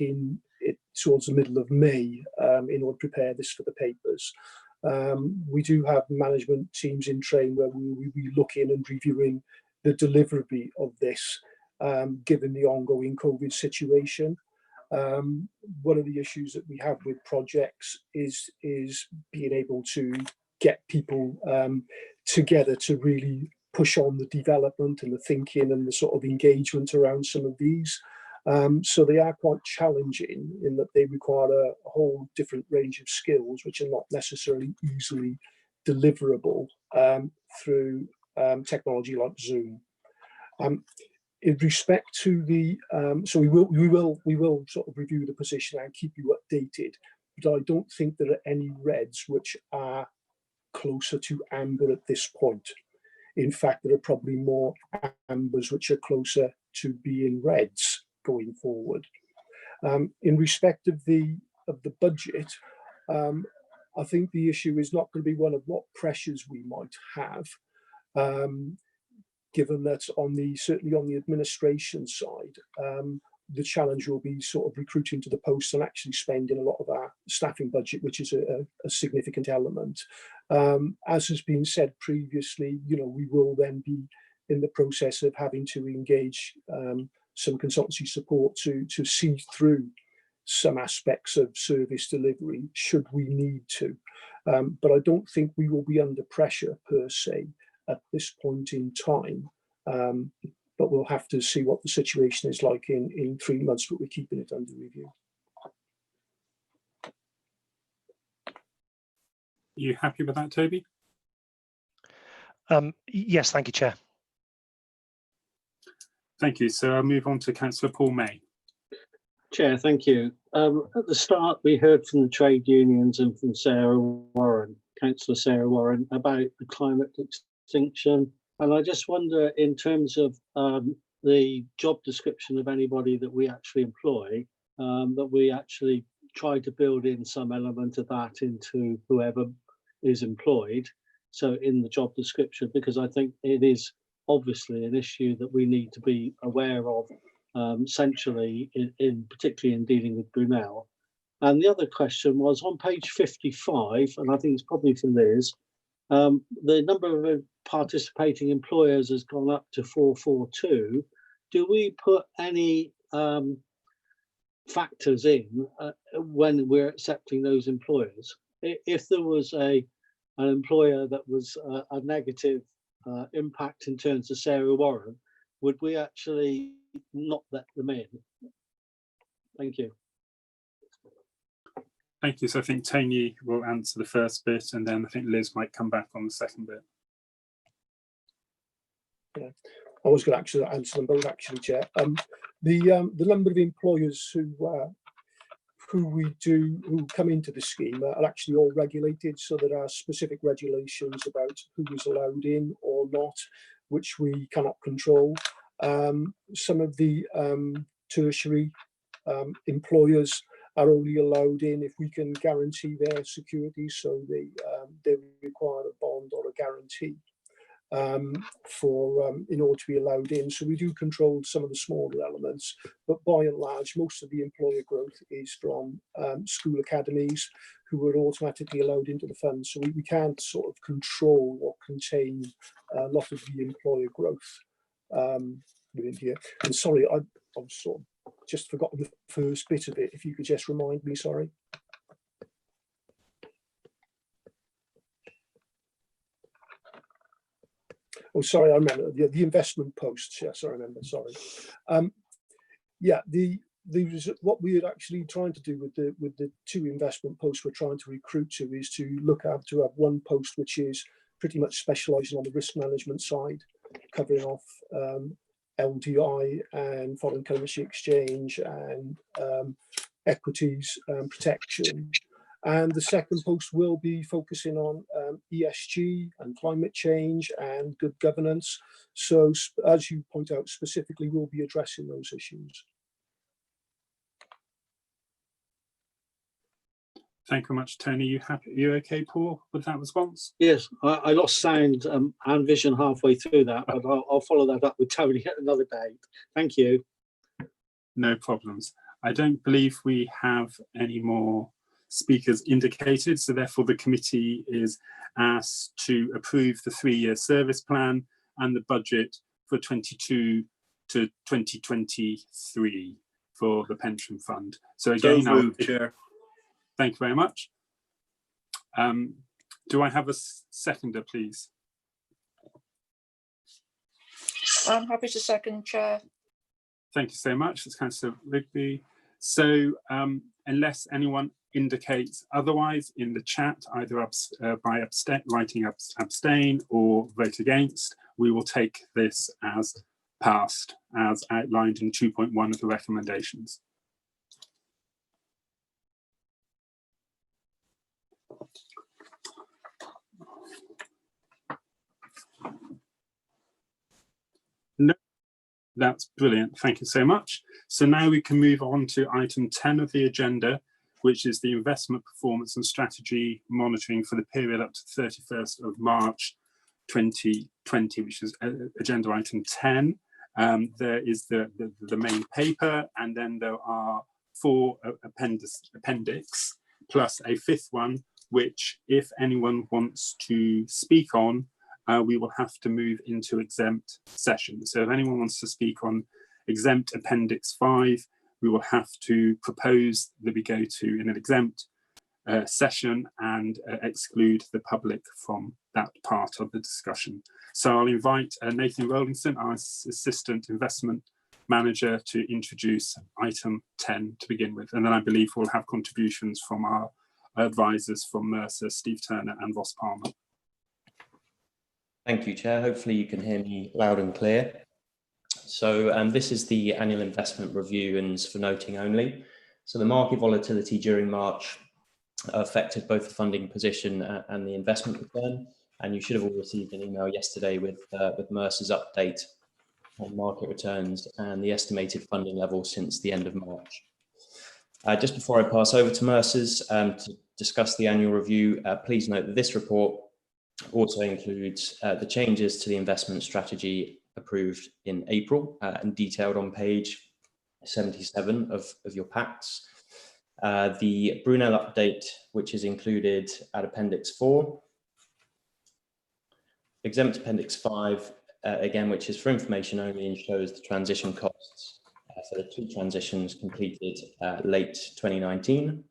towards the middle of May, in order to prepare this for the papers. We do have management teams in train where we will be looking and reviewing the delivery of this, given the ongoing COVID situation. One of the issues that we have with projects is being able to get people together to really push on the development and the thinking and the sort of engagement around some of these. So they are quite challenging in that they require a whole different range of skills which are not necessarily easily deliverable through technology like Zoom. In respect to the, so we will sort of review the position and keep you updated, but I don't think there are any reds which are closer to amber at this point. In fact, there are probably more ambers which are closer to being reds going forward. In respect of the budget, I think the issue is not going to be one of what pressures we might have, given that certainly on the administration side, the challenge will be sort of recruiting to the posts and actually spending a lot of our staffing budget, which is a significant element. As has been said previously, we will then be in the process of having to engage some consultancy support to see through some aspects of service delivery should we need to. But I don't think we will be under pressure per se at this point in time. But we'll have to see what the situation is like in 3 months, but we're keeping it under review. You happy with that, Toby? Yes, thank you, Chair. Thank you. So I'll move on to Councillor Paul May. Chair, thank you. At the start, we heard from the trade unions and from Sarah Warren, Councillor Sarah Warren, about the climate extinction. And I just wonder, in terms of the job description of anybody that we actually employ, that we actually try to build in some element of that into whoever is employed. So in the job description, because I think it is obviously an issue that we need to be aware of, centrally, particularly in dealing with Brunel. And the other question was on page 55, and I think it's probably for Liz, the number of participating employers has gone up to 442. Do we put any factors in when we're accepting those employers? If there was an employer that was a negative impact in terms of Sarah Warren, would we actually not let them in? Thank you. Thank you. So I think Tony will answer the first bit, and then I think Liz might come back on the second bit. Yeah, I was going to actually answer them both, actually, Chair. The number of employers who come into the scheme are actually all regulated, so there are specific regulations about who is allowed in or not, which we cannot control. Some of the tertiary employers are only allowed in if we can guarantee their security, so they require a bond or a guarantee in order to be allowed in. So we do control some of the smaller elements, but by and large, most of the employer growth is from school academies who are automatically allowed into the fund. So we can't sort of control or contain a lot of the employer growth within here. And sorry, I've sort of just forgotten the first bit of it. If you could just remind me, sorry. Oh, sorry, I remember the investment posts. Yes, I remember. Sorry. Yeah, what we're actually trying to do with the 2 investment posts we're trying to recruit to is to look at to have one post which is pretty much specialising on the risk management side, covering off LDI and foreign currency exchange and equities protection. And the second post will be focusing on ESG and climate change and good governance. So as you point out, specifically, we'll be addressing those issues. Thank you very much, Tony. You happy? You okay, Paul, with that response? Yes, I lost sound and vision halfway through that, but I'll follow that up with Tony at another date. Thank you. No problems. I don't believe we have any more speakers indicated, so therefore the committee is asked to approve the 3-year service plan and the budget for 22 to 2023 for the pension fund. So again, so moved, Chair. Thank you very much. Do I have a seconder, please? I'm happy to second, Chair. Thank you so much. That's Councillor Rigby. So unless anyone indicates otherwise in the chat, either by writing abstain or vote against, we will take this as passed, as outlined in 2.1 of the recommendations. No, that's brilliant. Thank you so much. So now we can move on to item 10 of the agenda, which is the investment performance and strategy monitoring for the period up to 31st of March 2020, which is agenda item 10. There is the main paper, and then there are 4 appendix plus a 5th one, which if anyone wants to speak on, we will have to move into exempt session. So if anyone wants to speak on exempt appendix 5, we will have to propose that we go to in an exempt session and exclude the public from that part of the discussion. So I'll invite Nathan Rollinson, our Assistant Investment Manager, to introduce item 10 to begin with. And then I believe we'll have contributions from our advisors from Mercer, Steve Turner and Ross Palmer. Thank you, Chair. Hopefully you can hear me loud and clear. So this is the annual investment review and for noting only. So the market volatility during March affected both the funding position and the investment return. And you should have all received an email yesterday with Mercer's update on market returns and the estimated funding level since the end of March. Just before I pass over to Mercer's to discuss the annual review, please note that this report also includes the changes to the investment strategy approved in April and detailed on page 77 of your packs. The Brunel update, which is included at Appendix 4. Exempt Appendix 5, again, which is for information only and shows the transition costs for the 2 transitions completed late 2019.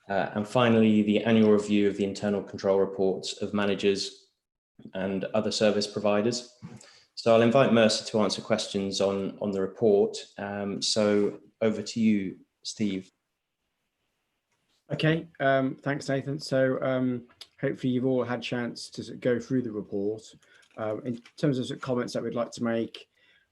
And finally, the annual review of the internal control reports of managers and other service providers. So I'll invite Mercer to answer questions on the report. So over to you, Steve. Okay, thanks, Nathan. So hopefully you've all had a chance to go through the report. In terms of comments that we'd like to make,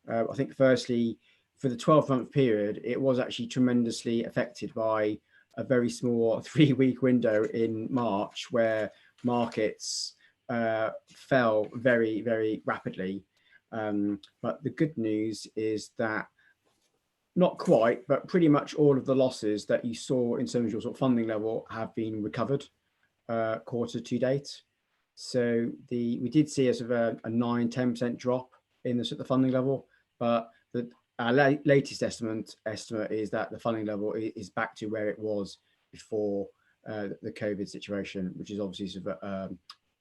I think firstly, for the 12-month period, it was actually tremendously affected by a very small 3-week window in March where markets fell very, very rapidly. But the good news is that not quite, but pretty much all of the losses that you saw in terms of your sort of funding level have been recovered quarter to date. So we did see a sort of a 9-10% drop in the sort of funding level, but our latest estimate is that the funding level is back to where it was before the COVID situation, which is obviously sort of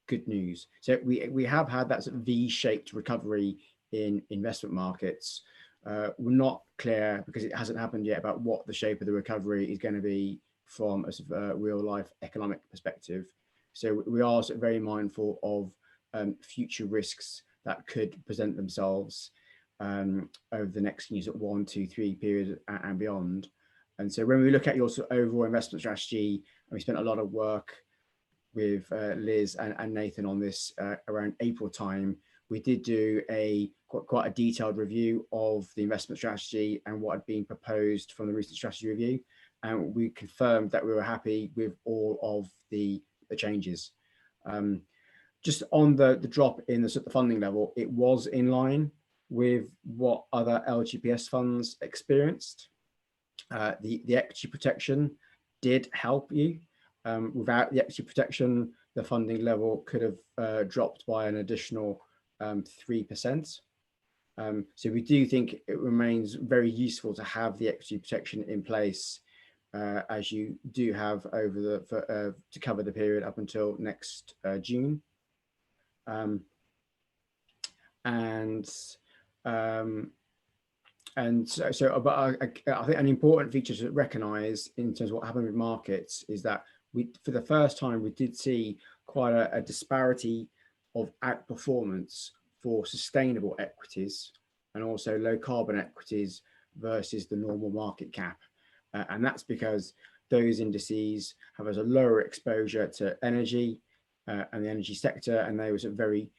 good news. So we have had that sort of V-shaped recovery in investment markets. We're not clear, because it hasn't happened yet, about what the shape of the recovery is going to be from a sort of real life economic perspective. So we are sort of very mindful of future risks that could present themselves over the next 1, 2, 3 periods and beyond. And so when we look at your sort of overall investment strategy, and we spent a lot of work with Liz and Nathan on this around April time, we did do quite a detailed review of the investment strategy and what had been proposed from the recent strategy review. And we confirmed that we were happy with all of the changes. Just on the drop in the sort of funding level, it was in line with what other LGPS funds experienced. The equity protection did help you. Without the equity protection, the funding level could have dropped by an additional 3%. So we do think it remains very useful to have the equity protection in place as you do have over to cover the period up until next June. But I think an important feature to recognise in terms of what happened with markets is that for the first time, we did see quite a disparity of outperformance for sustainable equities and also low carbon equities versus the normal market cap. And that's because those indices have a lower exposure to energy and the energy sector, and they were very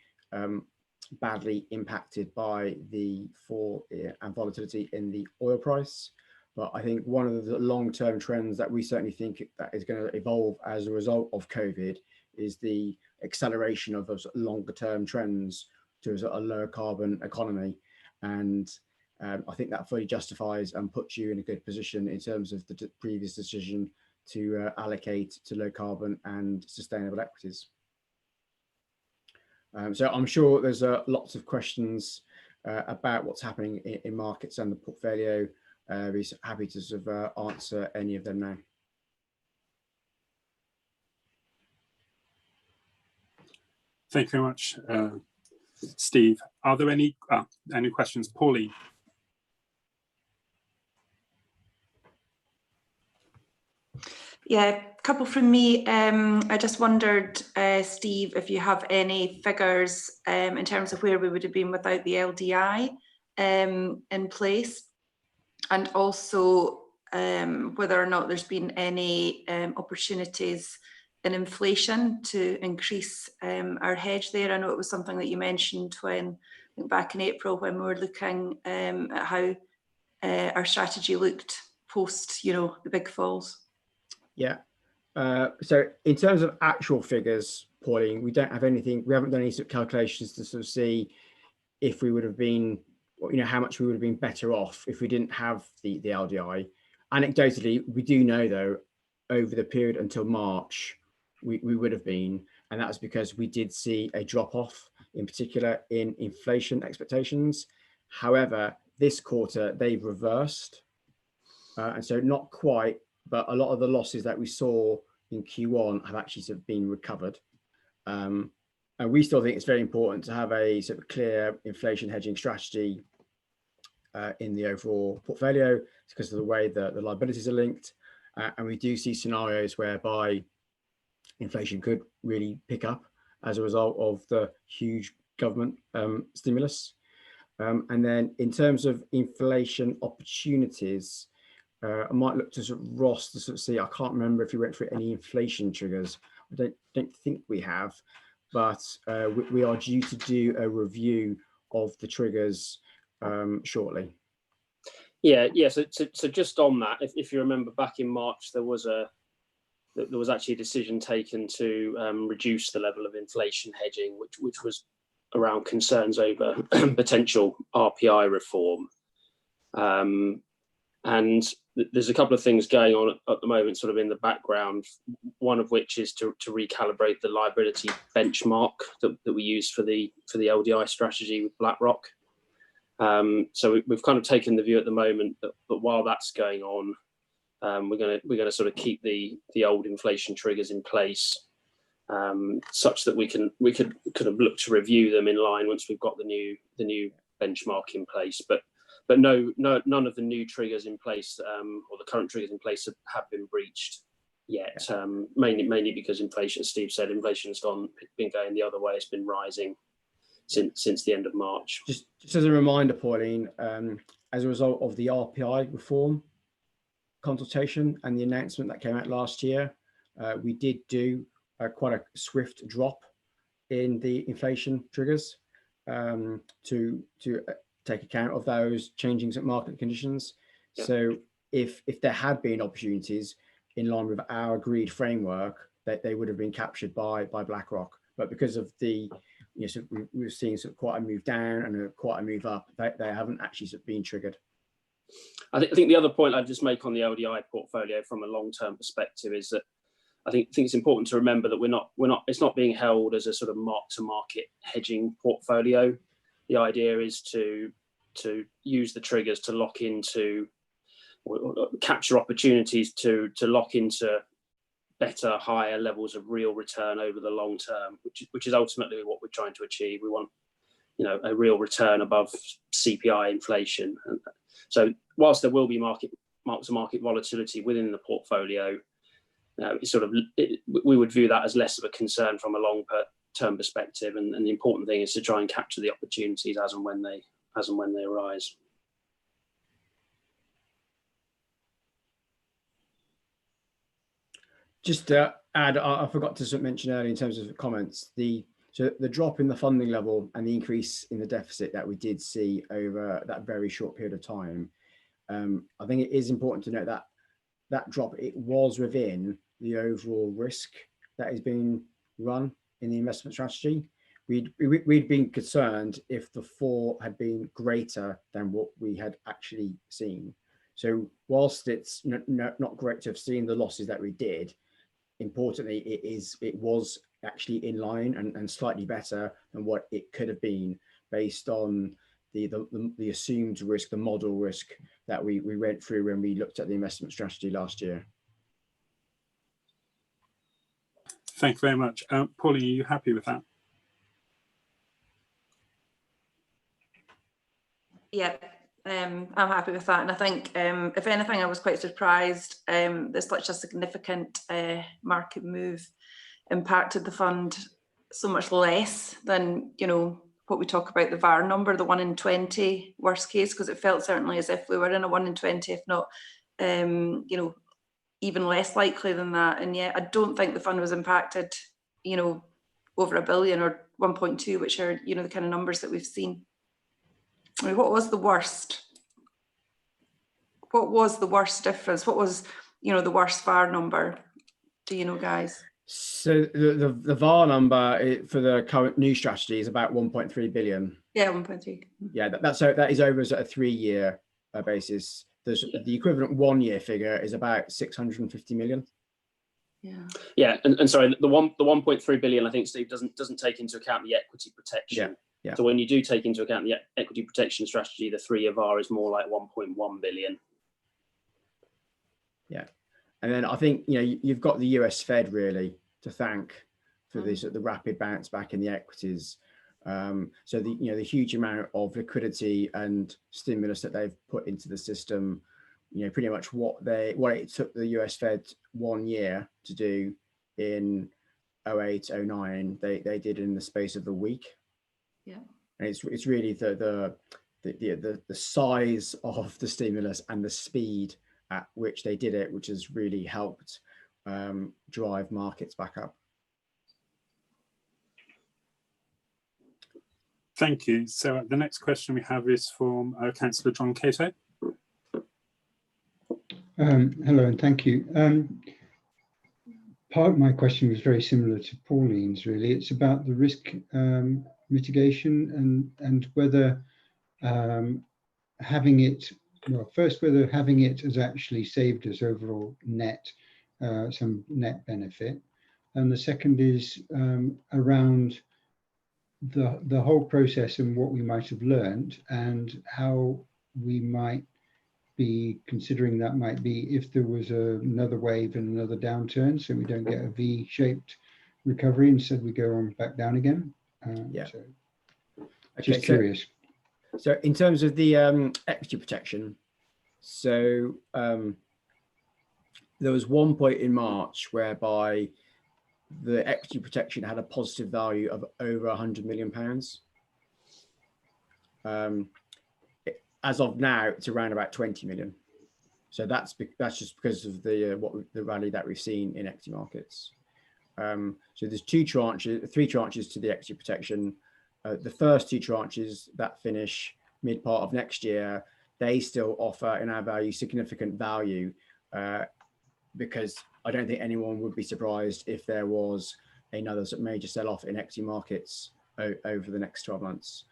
badly impacted by the fall and volatility in the oil price. But I think one of the long-term trends that we certainly think that is going to evolve as a result of COVID is the acceleration of those longer-term trends to a lower carbon economy. And I think that fully justifies and puts you in a good position in terms of the previous decision to allocate to low carbon and sustainable equities. So I'm sure there's lots of questions about what's happening in markets and the portfolio. We're happy to sort of answer any of them now. Thank you very much, Steve. Are there any questions? Pauline? Yeah, a couple from me. I just wondered, Steve, if you have any figures in terms of where we would have been without the LDI in place, and also whether or not there's been any opportunities in inflation to increase our hedge there. I know it was something that you mentioned when back in April when we were looking at how our strategy looked post, the big falls. Yeah. So in terms of actual figures, Pauline, we don't have anything. We haven't done any sort of calculations to sort of see if we would have been, how much we would have been better off if we didn't have the LDI. Anecdotally, we do know though, over the period until March, we would have been, and that's because we did see a drop off, in particular in inflation expectations. However, this quarter they've reversed, and so not quite. But a lot of the losses that we saw in Q1 have actually sort of been recovered. And we still think it's very important to have a sort of clear inflation hedging strategy in the overall portfolio because of the way that the liabilities are linked. And we do see scenarios whereby inflation could really pick up as a result of the huge government stimulus. And then in terms of inflation opportunities, I might look to sort of Ross to sort of see. I can't remember if you went through any inflation triggers. I don't think we have, but we are due to do a review of the triggers shortly. Yeah. So just on that, if you remember back in March, there was actually a decision taken to reduce the level of inflation hedging, which was around concerns over potential RPI reform. And there's a couple of things going on at the moment, sort of in the background. One of which is to recalibrate the liability benchmark that we use for the LDI strategy with BlackRock. So we've kind of taken the view at the moment that while that's going on, we're going to sort of keep the old inflation triggers in place, such that we could kind of look to review them in line once we've got the new benchmark in place. But no, none of the new triggers in place or the current triggers in place have been breached yet. Mainly because inflation, as Steve said, inflation has been going the other way. It's been rising since the end of March. Just as a reminder, Pauline, as a result of the RPI reform consultation and the announcement that came out last year, we did do quite a swift drop in the inflation triggers to take account of those changing market conditions. Yeah. So if there had been opportunities in line with our agreed framework, that they would have been captured by BlackRock. But because of the, we've seen sort of quite a move down and quite a move up, they haven't actually sort of been triggered. I think the other point I'd just make on the LDI portfolio from a long-term perspective is that I think it's important to remember that it's not being held as a sort of mark-to-market hedging portfolio. The idea is to use the triggers to lock into, or capture opportunities to lock into better, higher levels of real return over the long term, which is ultimately what we're trying to achieve. We want, a real return above CPI inflation. And so, whilst there will be mark-to-market volatility within the portfolio, we would view that as less of a concern from a long-term perspective, and the important thing is to try and capture the opportunities as and when they arise. Just to add, I forgot to mention earlier in terms of comments, so the drop in the funding level and the increase in the deficit that we did see over that very short period of time, I think it is important to note that that drop, it was within the overall risk that is being run in the investment strategy. we'd been concerned if the fall had been greater than what we had actually seen. So whilst it's not correct to have seen the losses that we did, importantly, it was actually in line and slightly better than what it could have been based on the assumed risk, the model risk that we went through when we looked at the investment strategy last year. Thank you very much. Pauline, are you happy with that? Yeah, I'm happy with that. And I think, if anything, I was quite surprised that such a significant market move impacted the fund so much less than, what we talk about, the VAR number, the 1 in 20 worst case, because it felt certainly as if we were in a 1 in 20, if not, even less likely than that. And yet I don't think the fund was impacted, over $1 billion or 1.2, which are, the kind of numbers that we've seen. I mean, what was the worst? What was the worst difference? What was, the worst VAR number? Do you know, guys? So the VAR number for the current new strategy is about 1.3 billion. Yeah, 1.3. Yeah, that is over at a 3-year basis. The equivalent 1-year figure is about 650 million. Yeah, and sorry, the 1.3 billion, I think, Steve, doesn't take into account the equity protection. Yeah. So when you do take into account the equity protection strategy, the 3-year VAR is more like 1.1 billion. Yeah. And then I think, you've got the US Fed really to thank for the rapid bounce back in the equities. So the huge amount of liquidity and stimulus that they've put into the system, pretty much what it took the US Fed 1 year to do in 08, 09, they did in the space of a week. Yeah. And it's really the size of the stimulus and the speed at which they did it, which has really helped drive markets back up. Thank you. So the next question we have is from Councillor John Cato. Hello and thank you. Part of my question was very similar to Pauline's, really. It's about the risk mitigation and whether having it, well, first, whether having it has actually saved us overall net, some net benefit. And the second is around the whole process and what we might have learned and how we might be considering that might be if there was another wave and another downturn, so we don't get a V-shaped recovery, instead we go on back down again. So just curious. So in terms of the equity protection, so there was one point in March whereby the equity protection had a positive value of over £100 million. As of now, it's around about 20 million. So that's just because of the rally that we've seen in equity markets. So there's three tranches to the equity protection. The first 2 tranches that finish mid part of next year, they still offer, in our value, significant value, because I don't think anyone would be surprised if there was another major sell-off in equity markets over the next 12 months.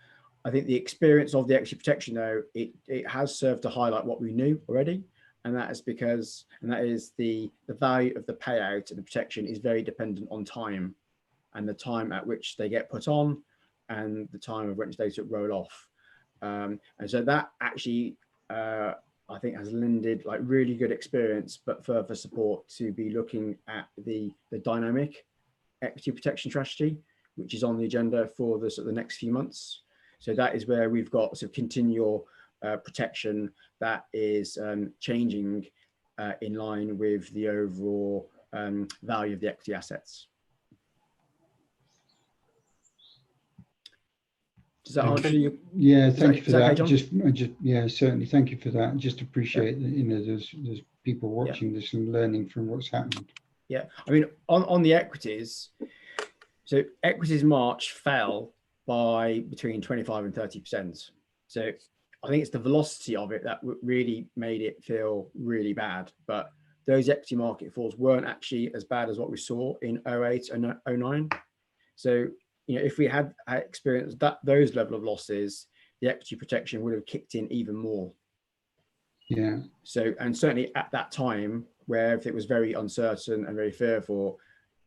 I think the experience of the equity protection, though, it has served to highlight what we knew already, and that is because, the value of the payout and the protection is very dependent on time, and the time at which they get put on, and the time of which they roll off. And so that actually, I think, has lended really good experience, but further support to be looking at the dynamic equity protection strategy, which is on the agenda for the next few months. So that is where we've got continual protection that is changing in line with the overall value of the equity assets. Does that answer you? Yeah, thank you for that. Okay, yeah, certainly. Thank you for that. Just appreciate that, there's people watching this and learning from what's happened. Yeah, I mean, on the equities, so equities March fell by between 25 and 30%. So I think it's the velocity of it that really made it feel really bad. But those equity market falls weren't actually as bad as what we saw in 08 and 09. So you know, if we had experienced those level of losses, the equity protection would have kicked in even more. Yeah. So, and certainly at that time, where it was very uncertain and very fearful,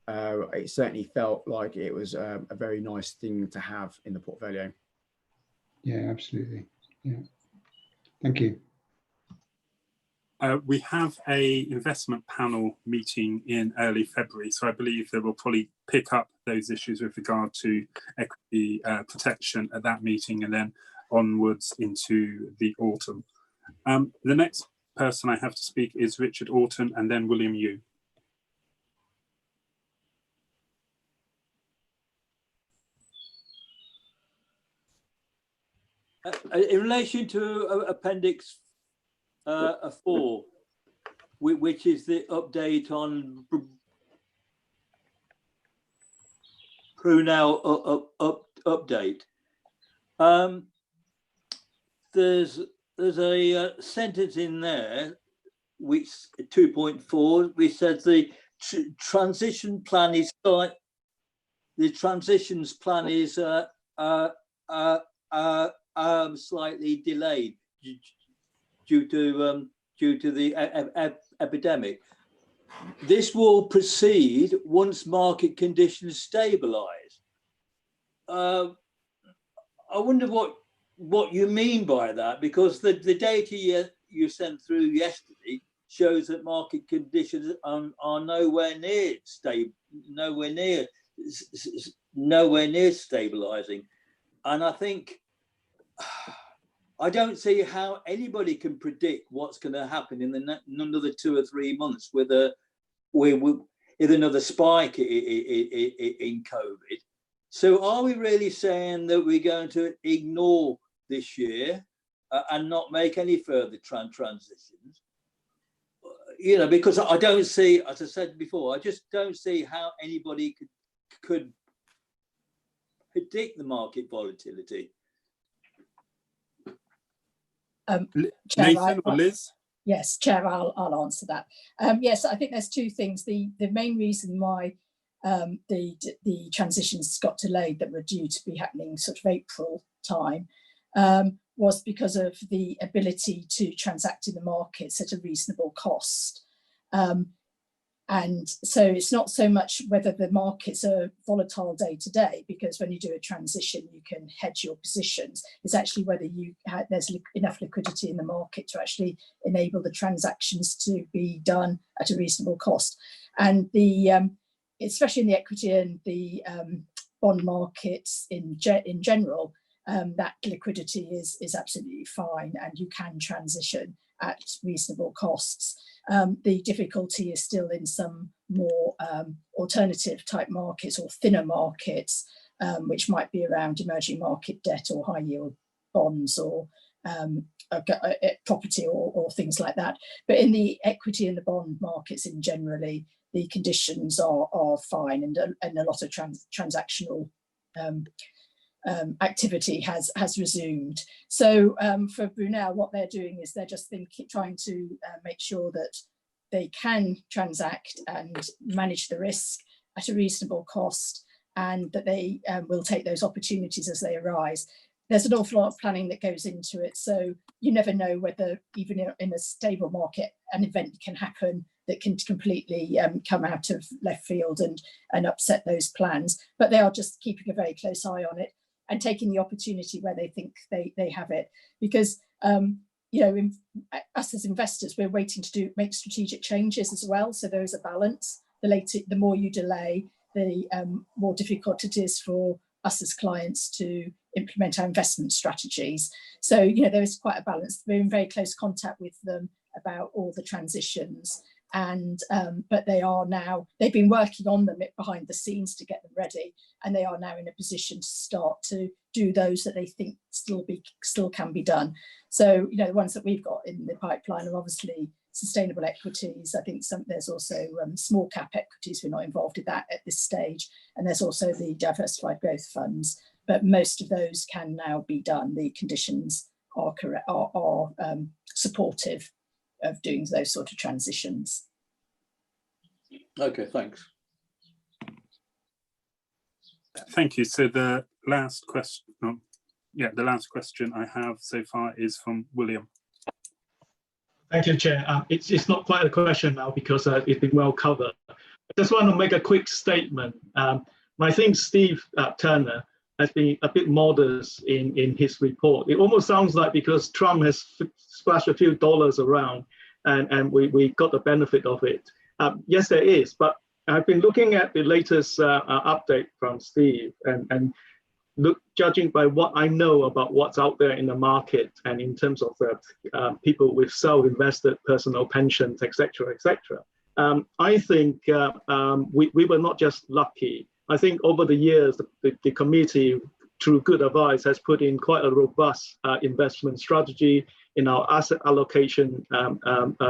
it certainly felt like it was a very nice thing to have in the portfolio. Yeah, absolutely. Yeah. Thank you. We have a investment panel meeting in early February, so I believe they will probably pick up those issues with regard to equity protection at that meeting, and then onwards into the autumn. The next person I have to speak is Richard Orton, and then William Yu. In relation to Appendix 4, which is the update on Brunel update, there's a sentence in there, which 2.4, which says the transition plan is slightly delayed due to the epidemic. This will proceed once market conditions stabilise. I wonder what you mean by that, because the data you sent through yesterday shows that market conditions are nowhere near stable, nowhere near stabilising, and I think I don't see how anybody can predict what's going to happen in another 2 or 3 months with another spike in COVID. So are we really saying that we're going to ignore this year and not make any further transitions? You know, because I don't see, as I said before, I just don't see how anybody could predict the market volatility. Nathan or Liz? Yes, Chair, I'll answer that. Yes, I think there's two things. The main reason why the transitions got delayed that were due to be happening sort of April time was because of the ability to transact in the markets at a reasonable cost. And so it's not so much whether the markets are volatile day to day, because when you do a transition, you can hedge your positions. It's actually whether there's enough liquidity in the market to actually enable the transactions to be done at a reasonable cost. And especially in the equity and the bond markets in general, that liquidity is absolutely fine, and you can transition at reasonable costs. The difficulty is still in some more alternative type markets or thinner markets, which might be around emerging market debt or high yield bonds or property or things like that. But in the equity and the bond markets in generally, the conditions are fine, and a lot of transactional activity has resumed. So for Brunel, what they're doing is they're just trying to make sure that they can transact and manage the risk at a reasonable cost, and that they will take those opportunities as they arise. There's an awful lot of planning that goes into it, so you never know whether even in a stable market an event can happen that can completely come out of left field and upset those plans. But they are just keeping a very close eye on it and taking the opportunity where they think they have it, because you know, us as investors, we're waiting to make strategic changes as well. So there is a balance. The more you delay, the more difficult it is for us as clients to implement our investment strategies. So, you know, there is quite a balance. We're in very close contact with them about all the transitions, and but they've been working on them behind the scenes to get them ready, and they are now in a position to start to do those that they think still can be done. So, you know, the ones that we've got in the pipeline are obviously sustainable equities. I think there's also small cap equities. We're not involved in that at this stage, and there's also the diversified growth funds. But most of those can now be done. The conditions are correct, are supportive of doing those sort of transitions. Okay, thanks. Thank you. So the last question, the last question I have so far is from William. Thank you, Chair. It's not quite a question now because it's been well covered. I just want to make a quick statement. I think Steve Turner has been a bit modest in his report. It almost sounds like because Trump has splashed a few dollars around and we got the benefit of it. Yes, there is, but I've been looking at the latest update from Steve and judging by what I know about what's out there in the market and in terms of people with self-invested personal pensions, etc., etc. I think we were not just lucky. I think over the years, the committee, through good advice, has put in quite a robust investment strategy in our asset allocation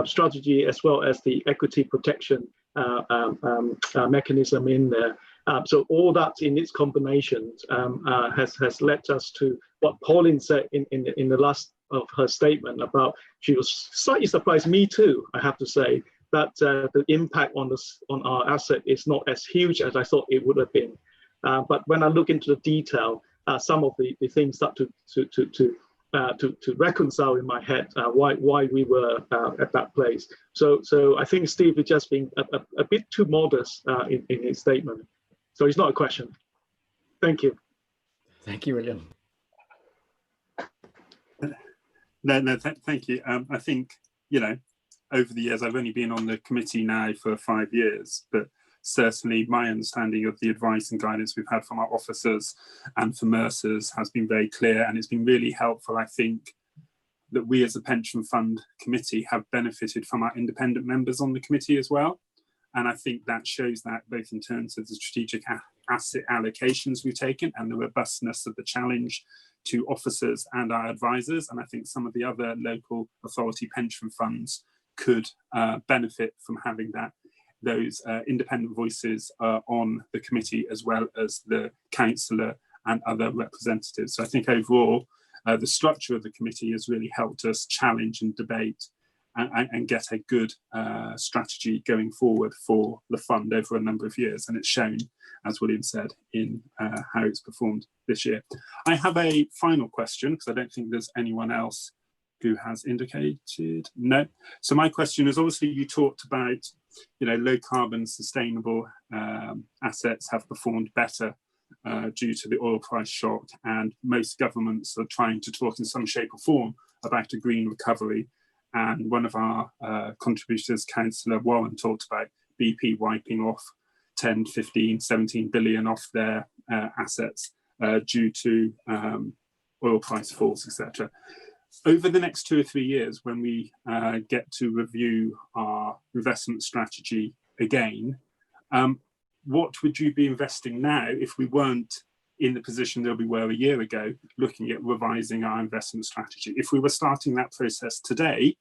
strategy, as well as the equity protection mechanism in there. So all that in its combinations has led us to what Pauline said in the last of her statement about, she was slightly surprised, me too, I have to say, that the impact on our asset is not as huge as I thought it would have been. But when I look into the detail, some of the things start to reconcile in my head why we were at that place. So I think Steve is just being a bit too modest in his statement. So it's not a question. Thank you. Thank you, William. Thank you. I think, over the years, I've only been on the committee now for 5 years, but certainly my understanding of the advice and guidance we've had from our officers and from Mercers has been very clear, and it's been really helpful. I think that we as a pension fund committee have benefited from our independent members on the committee as well. And I think that shows that both in terms of the strategic asset allocations we've taken and the robustness of the challenge to officers and our advisors. And I think some of the other local authority pension funds could benefit from having those independent voices on the committee, as well as the councillor and other representatives. So I think overall, the structure of the committee has really helped us challenge and debate and get a good strategy going forward for the fund over a number of years. And it's shown, as William said, in how it's performed this year. I have a final question, because I don't think there's anyone else who has indicated. No. So my question is, obviously you talked about, low carbon sustainable assets have performed better due to the oil price shock, and most governments are trying to talk in some shape or form about a green recovery. And one of our contributors, Councillor Warren, talked about BP wiping off 10, 15, 17 billion off their assets due to oil price falls, etc. Over the next 2 or 3 years, when we get to review our investment strategy again, what would you be investing now if we weren't in the position that we were a year ago, looking at revising our investment strategy? If we were starting that process today,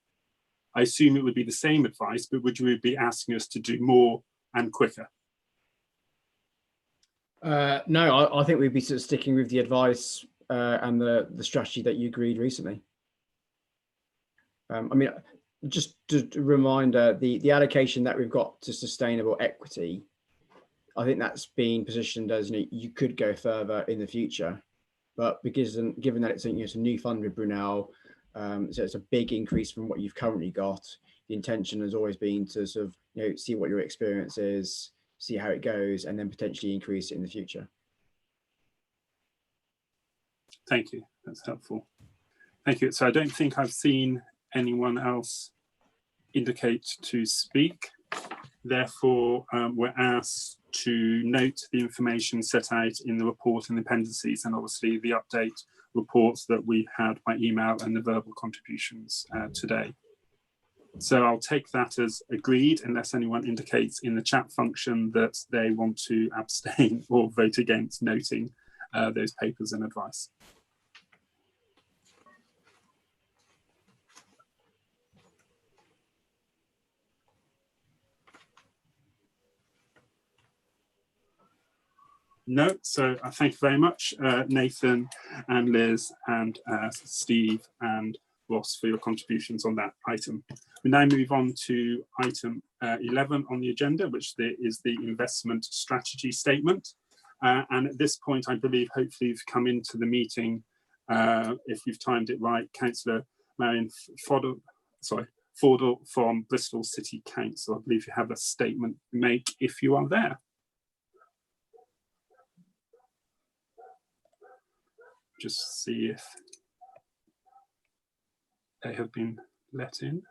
I assume it would be the same advice, but would you be asking us to do more and quicker? No, I think we'd be sort of sticking with the advice and the strategy that you agreed recently. I mean, just to remind, the allocation that we've got to sustainable equity, I think that's been positioned as you could go further in the future, but because given that it's a new fund with Brunel, so it's a big increase from what you've currently got. The intention has always been to sort of see what your experience is, see how it goes, and then potentially increase it in the future. Thank you. That's helpful. Thank you. So I don't think I've seen anyone else indicate to speak. Therefore, we're asked to note the information set out in the report and the appendices, and obviously the update reports that we had by email and the verbal contributions today. So I'll take that as agreed, unless anyone indicates in the chat function that they want to abstain or vote against noting those papers and advice. No, so thank you very much, Nathan and Liz and Steve and Ross, for your contributions on that item. We now move on to item 11 on the agenda, which is the investment strategy statement. And at this point, I believe, hopefully you've come into the meeting, if you've timed it right, Councillor Marion Fordle from Bristol City Council. I believe you have a statement to make if you are there. Just see if they have been let in.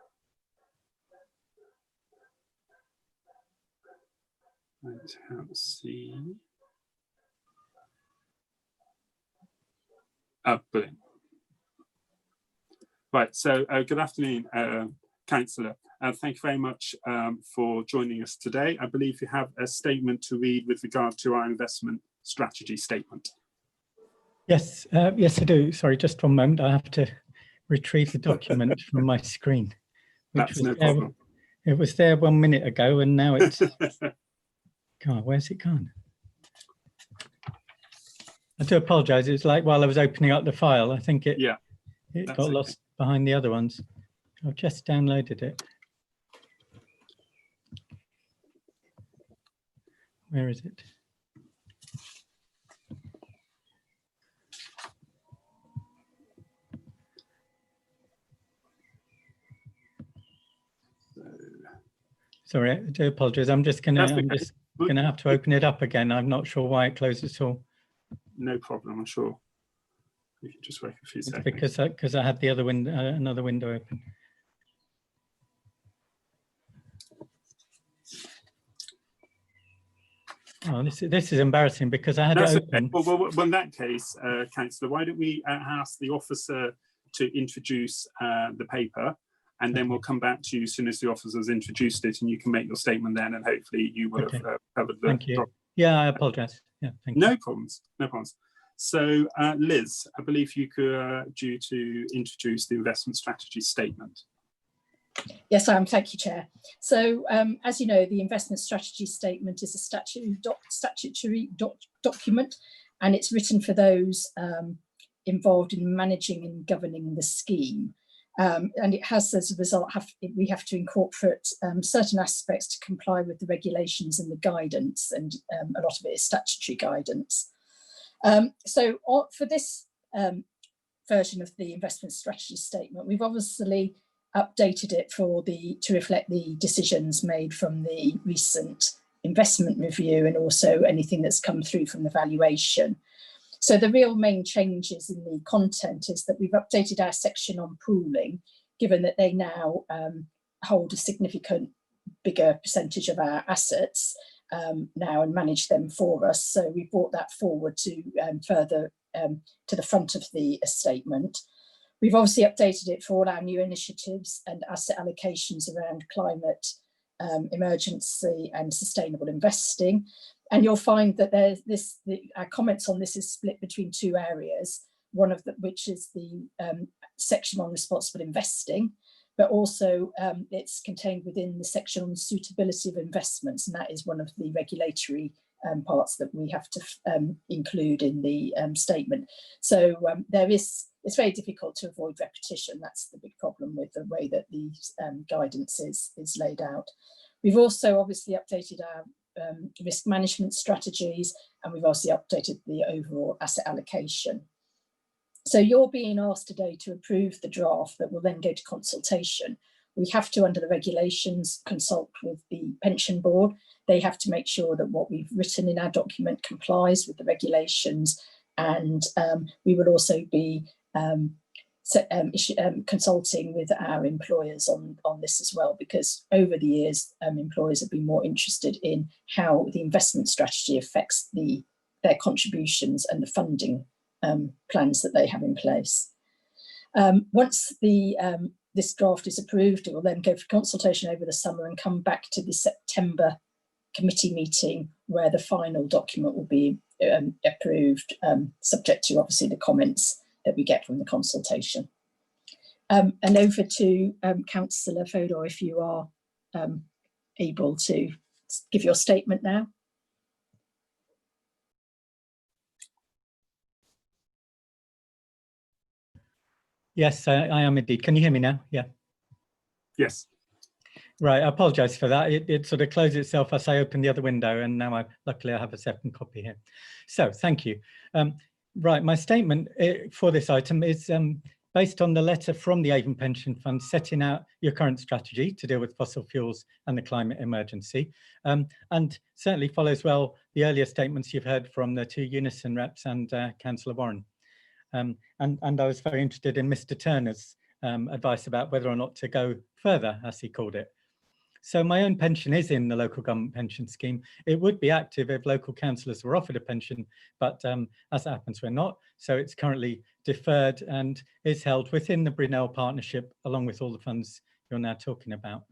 I can't see. Oh, brilliant. Right, so good afternoon, Councillor. Thank you very much for joining us today. I believe you have a statement to read with regard to our investment strategy statement. Yes, yes, I do. Sorry, just one moment. I have to retrieve the document from my screen. That's no problem. It was there 1 minute ago, and now it's. God, where's it gone? I do apologise. It's like while I was opening up the file, I think it got lost behind the other ones. I've just downloaded it. Where is it? Sorry, I do apologise. I'm just gonna have to open it up again. I'm not sure why it closed at all. No problem. I'm sure. You can just wait a few seconds. Because I had the other window, another window open. Oh, this is embarrassing because I had it open. Okay. Well, in that case, Councillor, why don't we ask the officer to introduce the paper, and then we'll come back to you as soon as the officer's introduced it, and you can make your statement then, and hopefully you will have covered the. Thank you. Yeah, I apologise. Yeah, thank you. No problems. No problems. So, Liz, I believe you could due to introduce the investment strategy statement. Yes, I am. Thank you, Chair. So, as you know, the investment strategy statement is a statutory document, and it's written for those involved in managing and governing the scheme. And it has, as a result, we have to incorporate certain aspects to comply with the regulations and the guidance, and a lot of it is statutory guidance. So for this version of the investment strategy statement, we've obviously updated it to reflect the decisions made from the recent investment review and also anything that's come through from the valuation. So the real main changes in the content is that we've updated our section on pooling, given that they now hold a significant bigger percentage of our assets now and manage them for us. So we brought that forward to further to the front of the statement. We've obviously updated it for all our new initiatives and asset allocations around climate, emergency and sustainable investing. And you'll find that our comments on this is split between two areas, one of which is the section on responsible investing, but also it's contained within the section on suitability of investments, and that is one of the regulatory parts that we have to include in the statement. So it's very difficult to avoid repetition. That's the big problem with the way that the guidance is laid out. We've also obviously updated our risk management strategies, and we've also updated the overall asset allocation. So you're being asked today to approve the draft that will then go to consultation. We have to, under the regulations, consult with the pension board. They have to make sure that what we've written in our document complies with the regulations, and we will also be consulting with our employers on this as well, because over the years employers have been more interested in how the investment strategy affects their contributions and the funding plans that they have in place. Once this draft is approved, it will then go for consultation over the summer and come back to the September committee meeting where the final document will be approved, subject to obviously the comments that we get from the consultation. And over to Councillor Fodor, if you are able to give your statement now. Yes, I am indeed. Can you hear me now? Yeah. Yes. Right, I apologise for that. It sort of closed itself as I opened the other window, and now luckily I have a second copy here. So thank you. Right, my statement for this item is based on the letter from the Avon Pension Fund setting out your current strategy to deal with fossil fuels and the climate emergency, and certainly follows well the earlier statements you've heard from the two Unison reps and Councillor Warren. And I was very interested in Mr. Turner's advice about whether or not to go further, as he called it. So my own pension is in the local government pension scheme. It would be active if local councillors were offered a pension, but as it happens, we're not. So it's currently deferred and is held within the Brunel partnership, along with all the funds you're now talking about.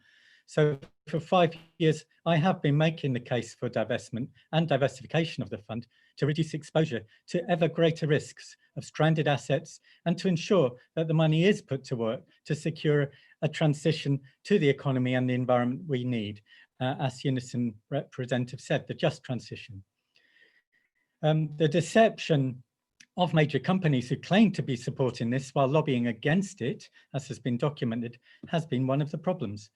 So for 5 years, I have been making the case for divestment and diversification of the fund to reduce exposure to ever greater risks of stranded assets and to ensure that the money is put to work to secure a transition to the economy and the environment we need, as Unison representative said, the just transition. The deception of major companies who claim to be supporting this while lobbying against it, as has been documented, has been one of the problems.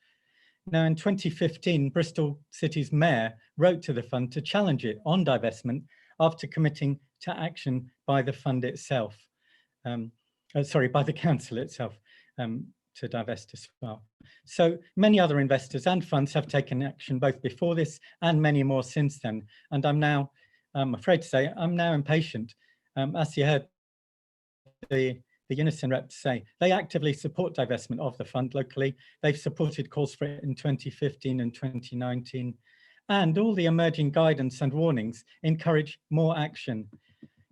Now, in 2015, Bristol City's mayor wrote to the fund to challenge it on divestment after committing to action by the fund itself, by the council itself, to divest as well. So many other investors and funds have taken action both before this and many more since then. And I'm afraid to say, I'm now impatient. As you heard the Unison reps say, they actively support divestment of the fund locally. They've supported calls for it in 2015 and 2019. And all the emerging guidance and warnings encourage more action.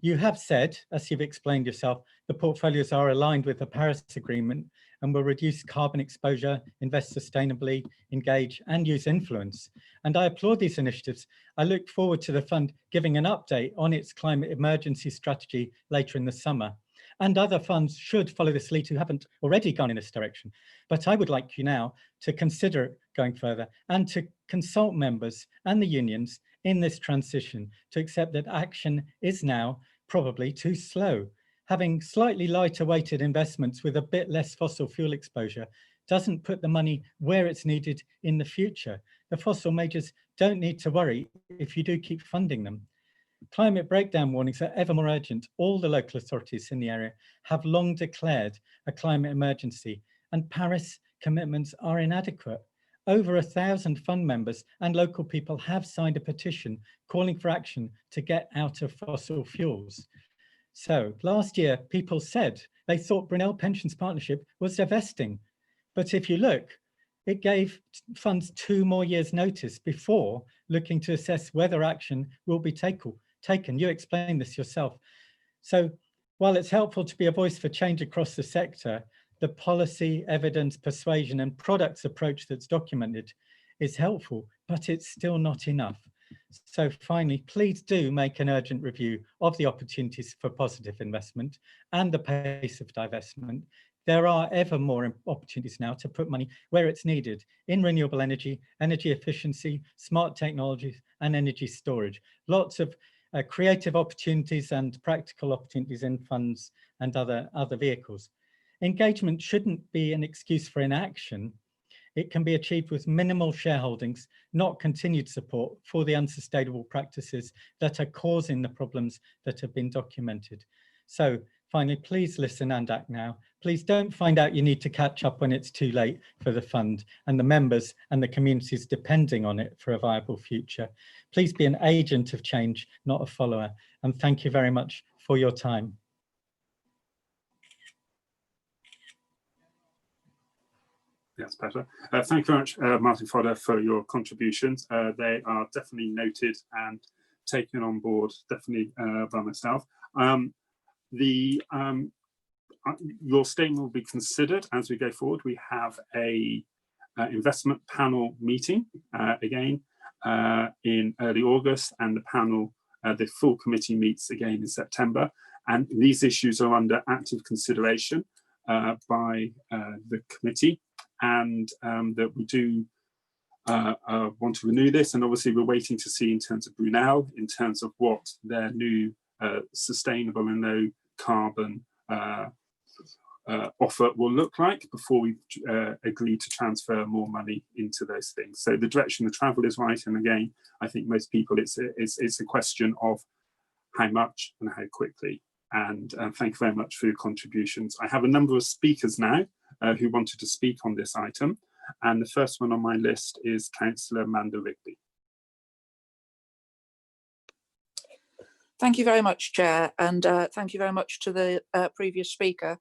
You have said, as you've explained yourself, the portfolios are aligned with the Paris Agreement and will reduce carbon exposure, invest sustainably, engage and use influence. And I applaud these initiatives. I look forward to the fund giving an update on its climate emergency strategy later in the summer. And other funds should follow this lead who haven't already gone in this direction. But I would like you now to consider going further and to consult members and the unions in this transition to accept that action is now probably too slow. Having slightly lighter weighted investments with a bit less fossil fuel exposure doesn't put the money where it's needed in the future. The fossil majors don't need to worry if you do keep funding them. Climate breakdown warnings are ever more urgent. All the local authorities in the area have long declared a climate emergency, and Paris commitments are inadequate. Over 1,000 fund members and local people have signed a petition calling for action to get out of fossil fuels. So last year, people said they thought Brunel Pensions Partnership was divesting. But if you look, it gave funds 2 more years' notice before looking to assess whether action will be taken. You explained this yourself. So while it's helpful to be a voice for change across the sector, the policy, evidence, persuasion and products approach that's documented is helpful, but it's still not enough. So finally, please do make an urgent review of the opportunities for positive investment and the pace of divestment. There are ever more opportunities now to put money where it's needed in renewable energy, energy efficiency, smart technologies and energy storage. Lots of creative opportunities and practical opportunities in funds and other vehicles. Engagement shouldn't be an excuse for inaction. It can be achieved with minimal shareholdings, not continued support for the unsustainable practices that are causing the problems that have been documented. So finally, please listen and act now. Please don't find out you need to catch up when it's too late for the fund and the members and the communities depending on it for a viable future. Please be an agent of change, not a follower. And thank you very much for your time. Yes, Peter. Thank you very much, Martin Fodder, for your contributions. They are definitely noted and taken on board, definitely by myself. Your statement will be considered as we go forward. We have a investment panel meeting again in early August, and the panel, the full committee meets again in September. And these issues are under active consideration by the committee. And that we do want to renew this, and obviously we're waiting to see in terms of Brunel, in terms of what their new sustainable and low carbon offer will look like before we agree to transfer more money into those things. So the direction of travel is right, and again, I think most people it's a question of how much and how quickly. And thank you very much for your contributions. I have a number of speakers now who wanted to speak on this item, and the first one on my list is Councillor Manda Rigby. Thank you very much, Chair, and thank you very much to the previous speaker,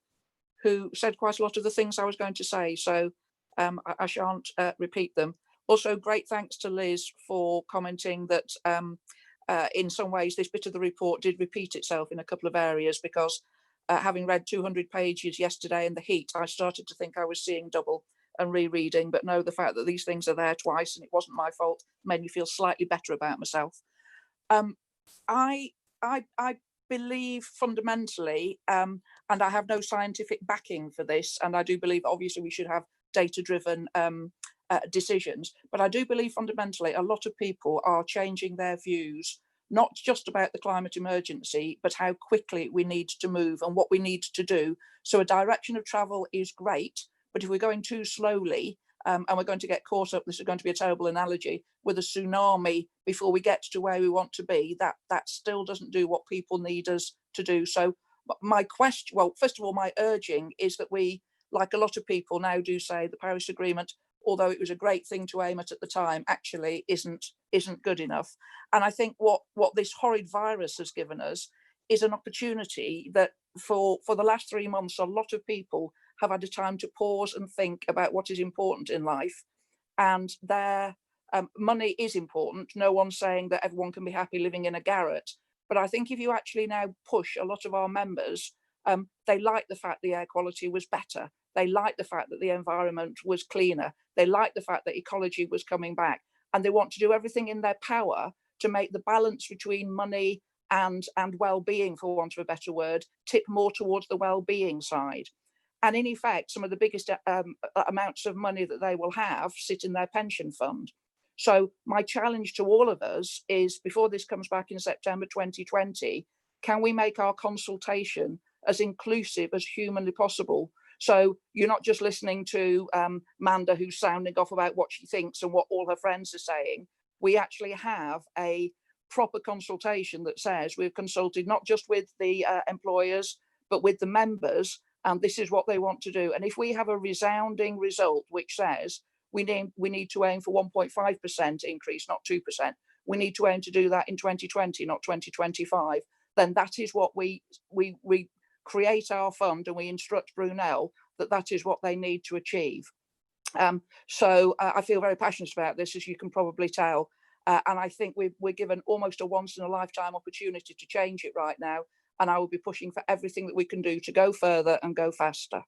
who said quite a lot of the things I was going to say, so I shan't repeat them. Also, great thanks to Liz for commenting that in some ways this bit of the report did repeat itself in a couple of areas, because having read 200 pages yesterday in the heat, I started to think I was seeing double and rereading, but no, the fact that these things are there twice and it wasn't my fault made me feel slightly better about myself. I believe fundamentally, and I have no scientific backing for this, and I do believe obviously we should have data-driven decisions, but I do believe fundamentally a lot of people are changing their views, not just about the climate emergency, but how quickly we need to move and what we need to do. So a direction of travel is great, but if we're going too slowly, and we're going to get caught up, this is going to be a terrible analogy, with a tsunami before we get to where we want to be, that still doesn't do what people need us to do. So my question, well, first of all, my urging is that we, like a lot of people now do say, the Paris Agreement, although it was a great thing to aim at the time, actually isn't good enough. And I think what this horrid virus has given us is an opportunity that for the last 3 months, a lot of people have had a time to pause and think about what is important in life, and their money is important. No one's saying that everyone can be happy living in a garret, but I think if you actually now push a lot of our members, they like the fact the air quality was better, they like the fact that the environment was cleaner, they like the fact that ecology was coming back, and they want to do everything in their power to make the balance between money and well-being, for want of a better word, tip more towards the well-being side. And in effect, some of the biggest amounts of money that they will have sit in their pension fund. So my challenge to all of us is, before this comes back in September 2020, can we make our consultation as inclusive as humanly possible? So you're not just listening to Manda, who's sounding off about what she thinks and what all her friends are saying. We actually have a proper consultation that says we've consulted not just with the employers, but with the members, and this is what they want to do. And if we have a resounding result which says we need to aim for 1.5% increase, not 2%, we need to aim to do that in 2020, not 2025, then that is what we create our fund, and we instruct Brunel that that is what they need to achieve. So I feel very passionate about this, as you can probably tell, and I think we're given almost a once-in-a-lifetime opportunity to change it right now, and I will be pushing for everything that we can do to go further and go faster.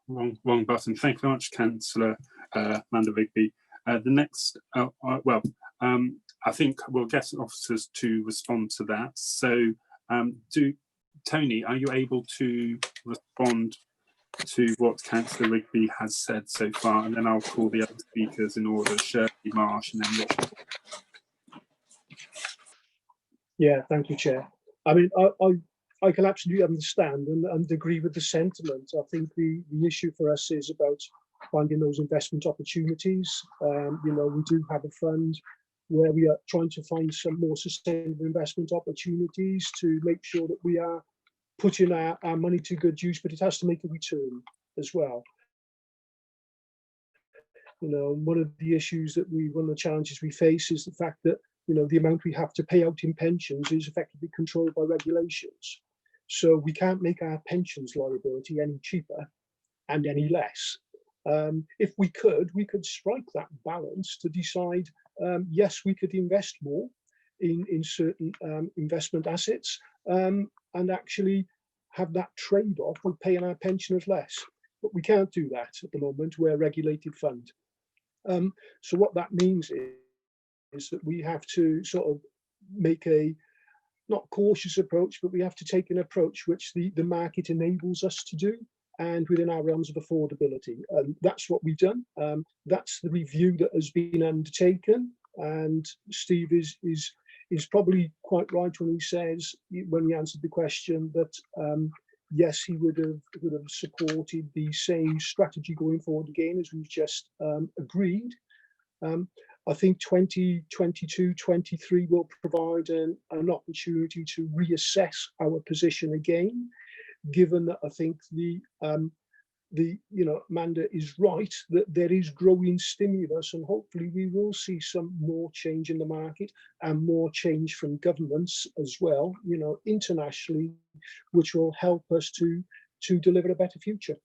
Wrong button. Thank you very much, Councillor Manda Rigby. The next, I think we'll get officers to respond to that. So Tony, are you able to respond to what Councillor Rigby has said so far? And then I'll call the other speakers in order, Shirley, Marsh, and then Richard. Yeah, thank you, Chair. I mean, I can absolutely understand and agree with the sentiment. I think the issue for us is about finding those investment opportunities. You know, we do have a fund where we are trying to find some more sustainable investment opportunities to make sure that we are putting our money to good use, but it has to make a return as well. You know, one of the challenges we face is the fact that, you know, the amount we have to pay out in pensions is effectively controlled by regulations. So we can't make our pensions liability any cheaper and any less. If we could strike that balance to decide, yes, we could invest more in certain investment assets and actually have that trade-off with paying our pensioners less. But we can't do that at the moment. We're a regulated fund. So what that means is that we have to sort of make a not cautious approach, but we have to take an approach which the market enables us to do, and within our realms of affordability. That's what we've done. That's the review that has been undertaken, and Steve is is probably quite right when he says, when he answered the question, that yes, he would have supported the same strategy going forward again, as we've just agreed. I think 2022-23 will provide an opportunity to reassess our position again, given that I think Manda is right, that there is growing stimulus, and hopefully we will see some more change in the market and more change from governments as well, internationally, which will help us to deliver a better future.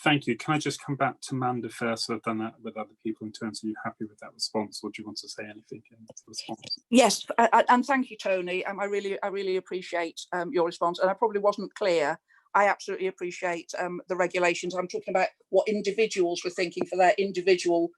Thank you. Can I just come back to Manda first? I've done that with other people in terms of, you happy with that response, or do you want to say anything in response? Yes, and thank you, Tony. I really appreciate your response, and I probably wasn't clear. I absolutely appreciate the regulations. I'm talking about what individuals were thinking for their individual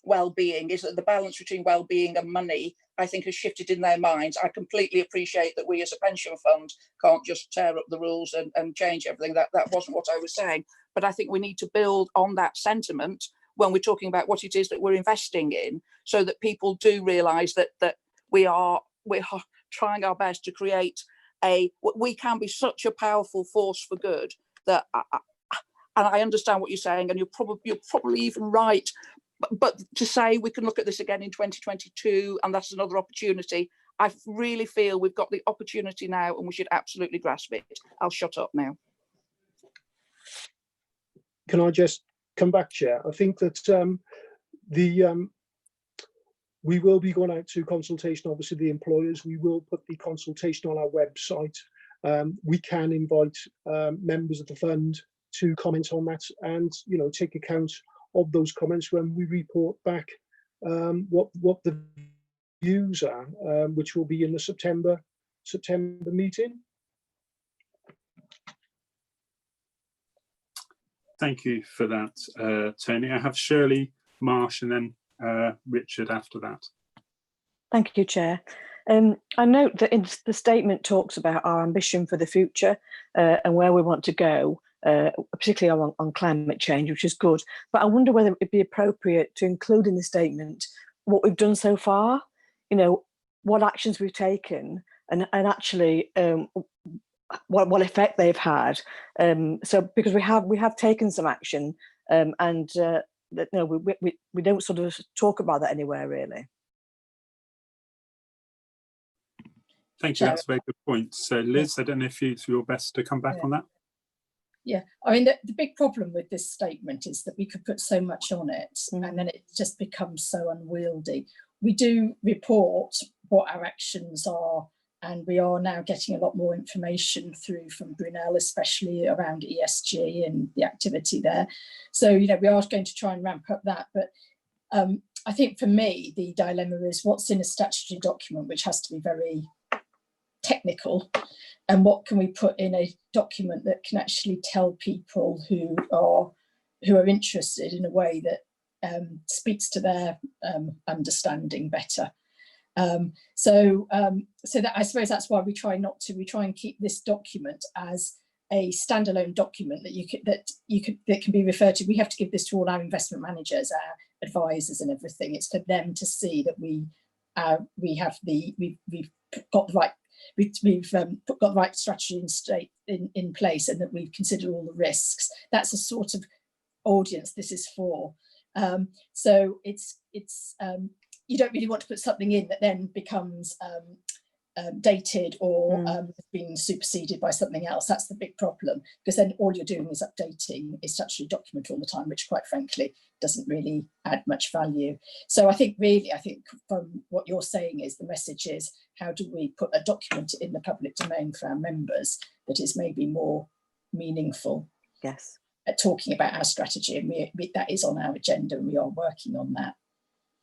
well-being. Is that the balance between well-being and money, I think, has shifted in their minds. I completely appreciate that we as a pension fund can't just tear up the rules and change everything. That wasn't what I was saying. But I think we need to build on that sentiment when we're talking about what it is that we're investing in, so that people do realise that we're trying our best to create we can be such a powerful force for good. That and I understand what you're saying, and you're probably even right. But to say we can look at this again in 2022 and that's another opportunity, I really feel we've got the opportunity now and we should absolutely grasp it. I'll shut up now. Can I just come back, Chair? I think that we will be going out to consultation, obviously the employers. We will put the consultation on our website. We can invite members of the fund to comment on that and take account of those comments when we report back what the views are, which will be in the September meeting. Thank you for that, Tony. I have Shirley, Marsh, and then Richard after that. Thank you, Chair. I note that in the statement talks about our ambition for the future and where we want to go, particularly on climate change, which is good. But I wonder whether it'd be appropriate to include in the statement what we've done so far, what actions we've taken, and actually what effect they've had. So because we have taken some action, and we don't sort of talk about that anywhere really. Thank you. That's a very good point. So Liz, I don't know if it's your best to come back on that. Yeah, I mean, the big problem with this statement is that we could put so much on it and then it just becomes so unwieldy. We do report what our actions are, and we are now getting a lot more information through from Brunel, especially around ESG and the activity there. So, we are going to try and ramp up that. But I think for me, the dilemma is what's in a statutory document, which has to be very technical, and what can we put in a document that can actually tell people who are interested in a way that speaks to their understanding better. So that, I suppose that's why we try and keep this document as a standalone document that can be referred to. We have to give this to all our investment managers, our advisors, and everything. It's for them to see that we've got the right. We've got the right strategy in place, and that we've considered all the risks. That's the sort of audience this is for. So it's you don't really want to put something in that then becomes dated or being superseded by something else. That's the big problem, because then all you're doing is updating a statutory document all the time, which quite frankly doesn't really add much value. So I think from what you're saying is the message is, how do we put a document in the public domain for our members that is maybe more meaningful? Yes. At talking about our strategy, and that is on our agenda, and we are working on that.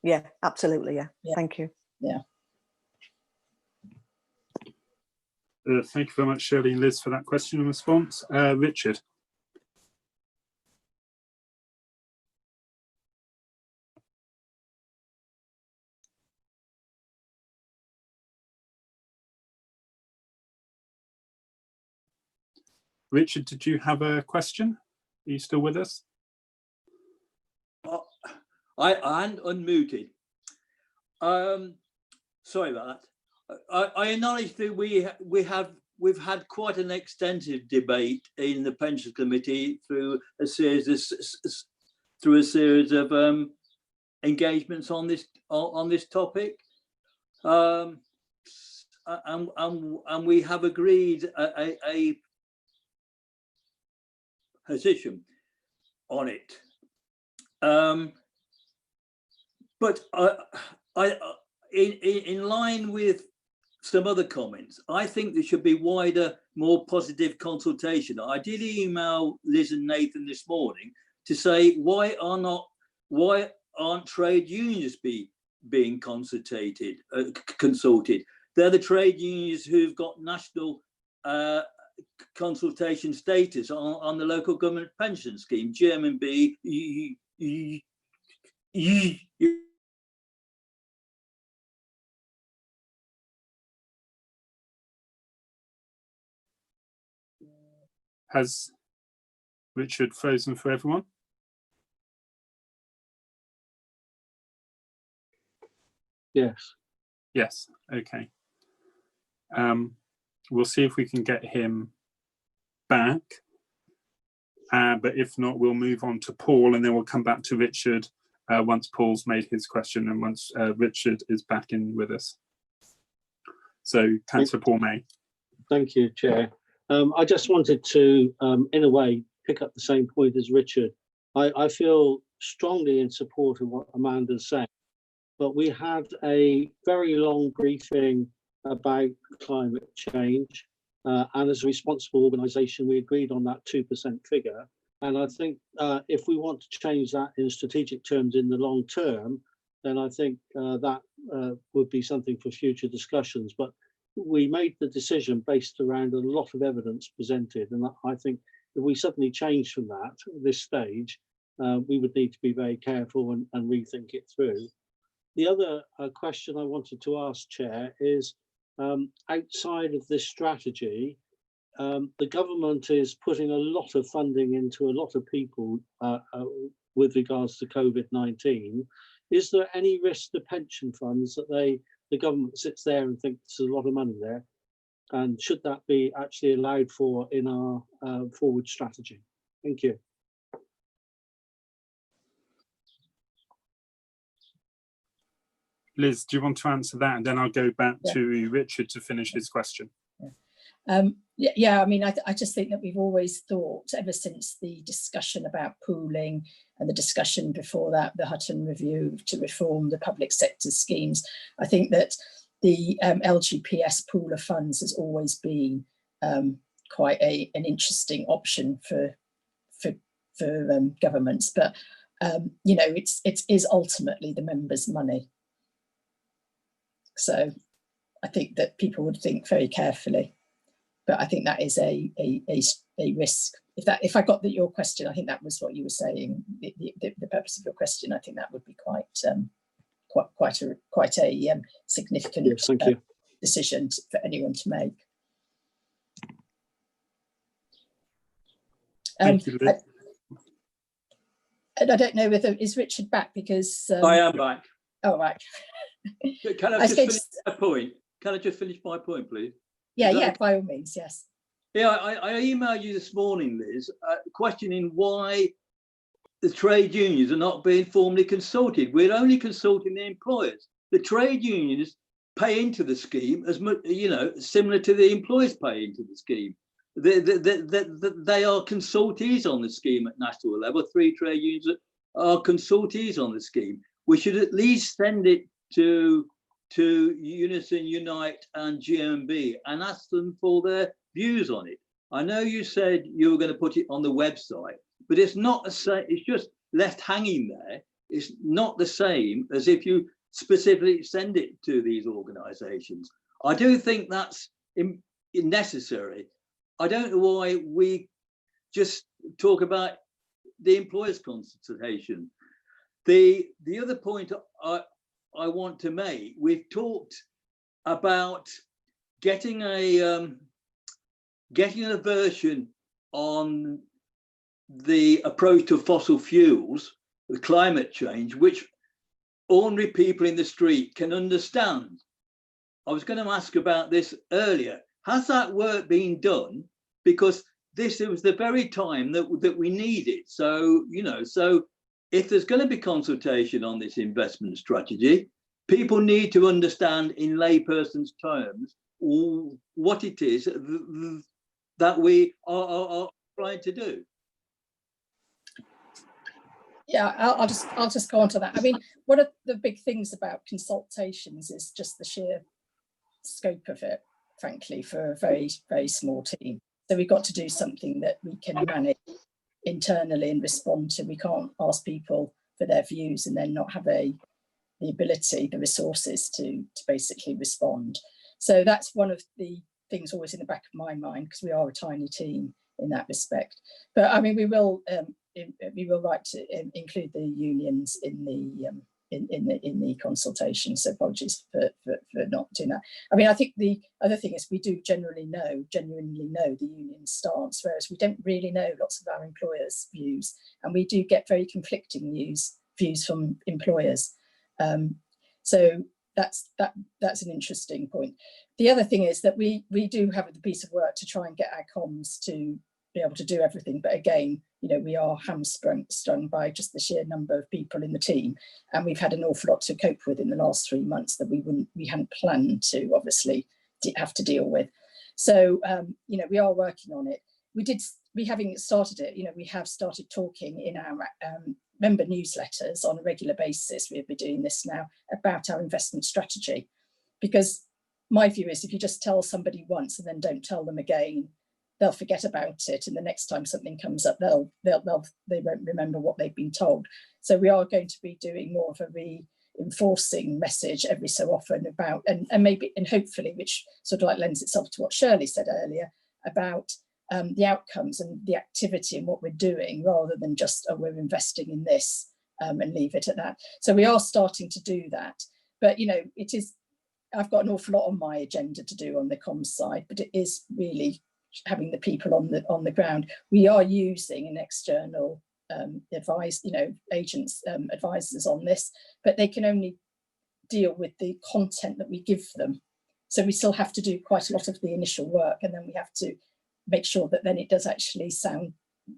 Yeah, absolutely. Yeah. Thank you. Yeah. Thank you very much, Shirley and Liz, for that question and response. Richard. Richard, did you have a question? Are you still with us? I hadn't unmuted. Sorry about that. I acknowledge that we've had quite an extensive debate in the Pensions Committee through a series of engagements on this topic, and we have agreed a position on it. But in line with some other comments, I think there should be wider, more positive consultation. I did email Liz and Nathan this morning to say why aren't trade unions being consulted? They're the trade unions who've got national consultation status on the local government pension scheme, GMB. Has Richard frozen for everyone? Yes. Yes, okay. We'll see if we can get him back. But if not, we'll move on to Paul, and then we'll come back to Richard once Paul's made his question and once Richard is back in with us. So, Councillor Paul May. Thank you, Chair. I just wanted to, in a way, pick up the same point as Richard. I feel strongly in support of what Amanda's saying, but we had a very long briefing about climate change, and as a responsible organisation, we agreed on that 2% figure. And I think if we want to change that in strategic terms in the long term, then I think that would be something for future discussions. But we made the decision based around a lot of evidence presented, and I think if we suddenly change from that at this stage, we would need to be very careful and rethink it through. The other question I wanted to ask, Chair, is outside of this strategy, the government is putting a lot of funding into a lot of people with regards to COVID-19. Is there any risk to pension funds that the government sits there and thinks there's a lot of money there? And should that be actually allowed for in our forward strategy? Thank you. Liz, do you want to answer that? And then I'll go back to Richard to finish his question. Yeah, I mean, I just think that we've always thought, ever since the discussion about pooling and the discussion before that, the Hutton Review to reform the public sector schemes, I think that the LGPS pool of funds has always been quite an interesting option for governments. But you know, it is ultimately the members' money. So I think that people would think very carefully. But I think that is a risk. If I got your question, I think that was what you were saying. The purpose of your question, I think that would be quite a significant decision for anyone to make. Thank you, Liz. I don't know whether is Richard back, because I am back. Oh, right. Can I just finish my point? Can I just finish my point, please? Yeah, by all means, yes. Yeah, I emailed you this morning, Liz, questioning why the trade unions are not being formally consulted. We're only consulting the employers. The trade unions pay into the scheme as much, similar to the employers pay into the scheme. They are consultees on the scheme at national level. 3 trade unions are consultees on the scheme. We should at least send it to Unison, Unite and GMB and ask them for their views on it. I know you said you were going to put it on the website, but it's not the same. It's just left hanging there. It's not the same as if you specifically send it to these organisations. I do think that's necessary. I don't know why we just talk about the employers' consultation. The other point I want to make, we've talked about getting a version on the approach to fossil fuels climate change, which ordinary people in the street can understand. I was going to ask about this earlier. Has that work been done? Because it was the very time that we need it. So, you know, so if there's going to be consultation on this investment strategy, people need to understand in layperson's terms what it is that we are trying to do. Yeah, I'll just go on to that. I mean, one of the big things about consultations is just the sheer scope of it, frankly, for a very, very small team. So we've got to do something that we can manage internally and respond to. We can't ask people for their views and then not have the ability, the resources to basically respond. So that's one of the things always in the back of my mind, because we are a tiny team in that respect. But I mean, we will write to include the unions in the consultation. So apologies for not doing that. I mean, I think the other thing is we do genuinely know the union stance, whereas we don't really know lots of our employers' views, and we do get very conflicting views from employers. So that's an interesting point. The other thing is that we do have the piece of work to try and get our comms to be able to do everything, but again, you know, we are hamstrung by just the sheer number of people in the team, and we've had an awful lot to cope with in the last 3 months that we hadn't planned to obviously have to deal with. So you know, we are working on it. We having started it, you know, we have started talking in our member newsletters on a regular basis. We'll be doing this now about our investment strategy, because my view is if you just tell somebody once and then don't tell them again, they'll forget about it, and the next time something comes up, they won't remember what they've been told. So we are going to be doing more of a reinforcing message every so often about, and hopefully, which sort of like lends itself to what Shirley said earlier about the outcomes and the activity and what we're doing, rather than just, oh, we're investing in this and leave it at that. So we are starting to do that, but you know, I've got an awful lot on my agenda to do on the comms side, but it is really having the people on the ground. We are using an external agents, advisors on this, but they can only deal with the content that we give them. So we still have to do quite a lot of the initial work, and then we have to make sure that then it does actually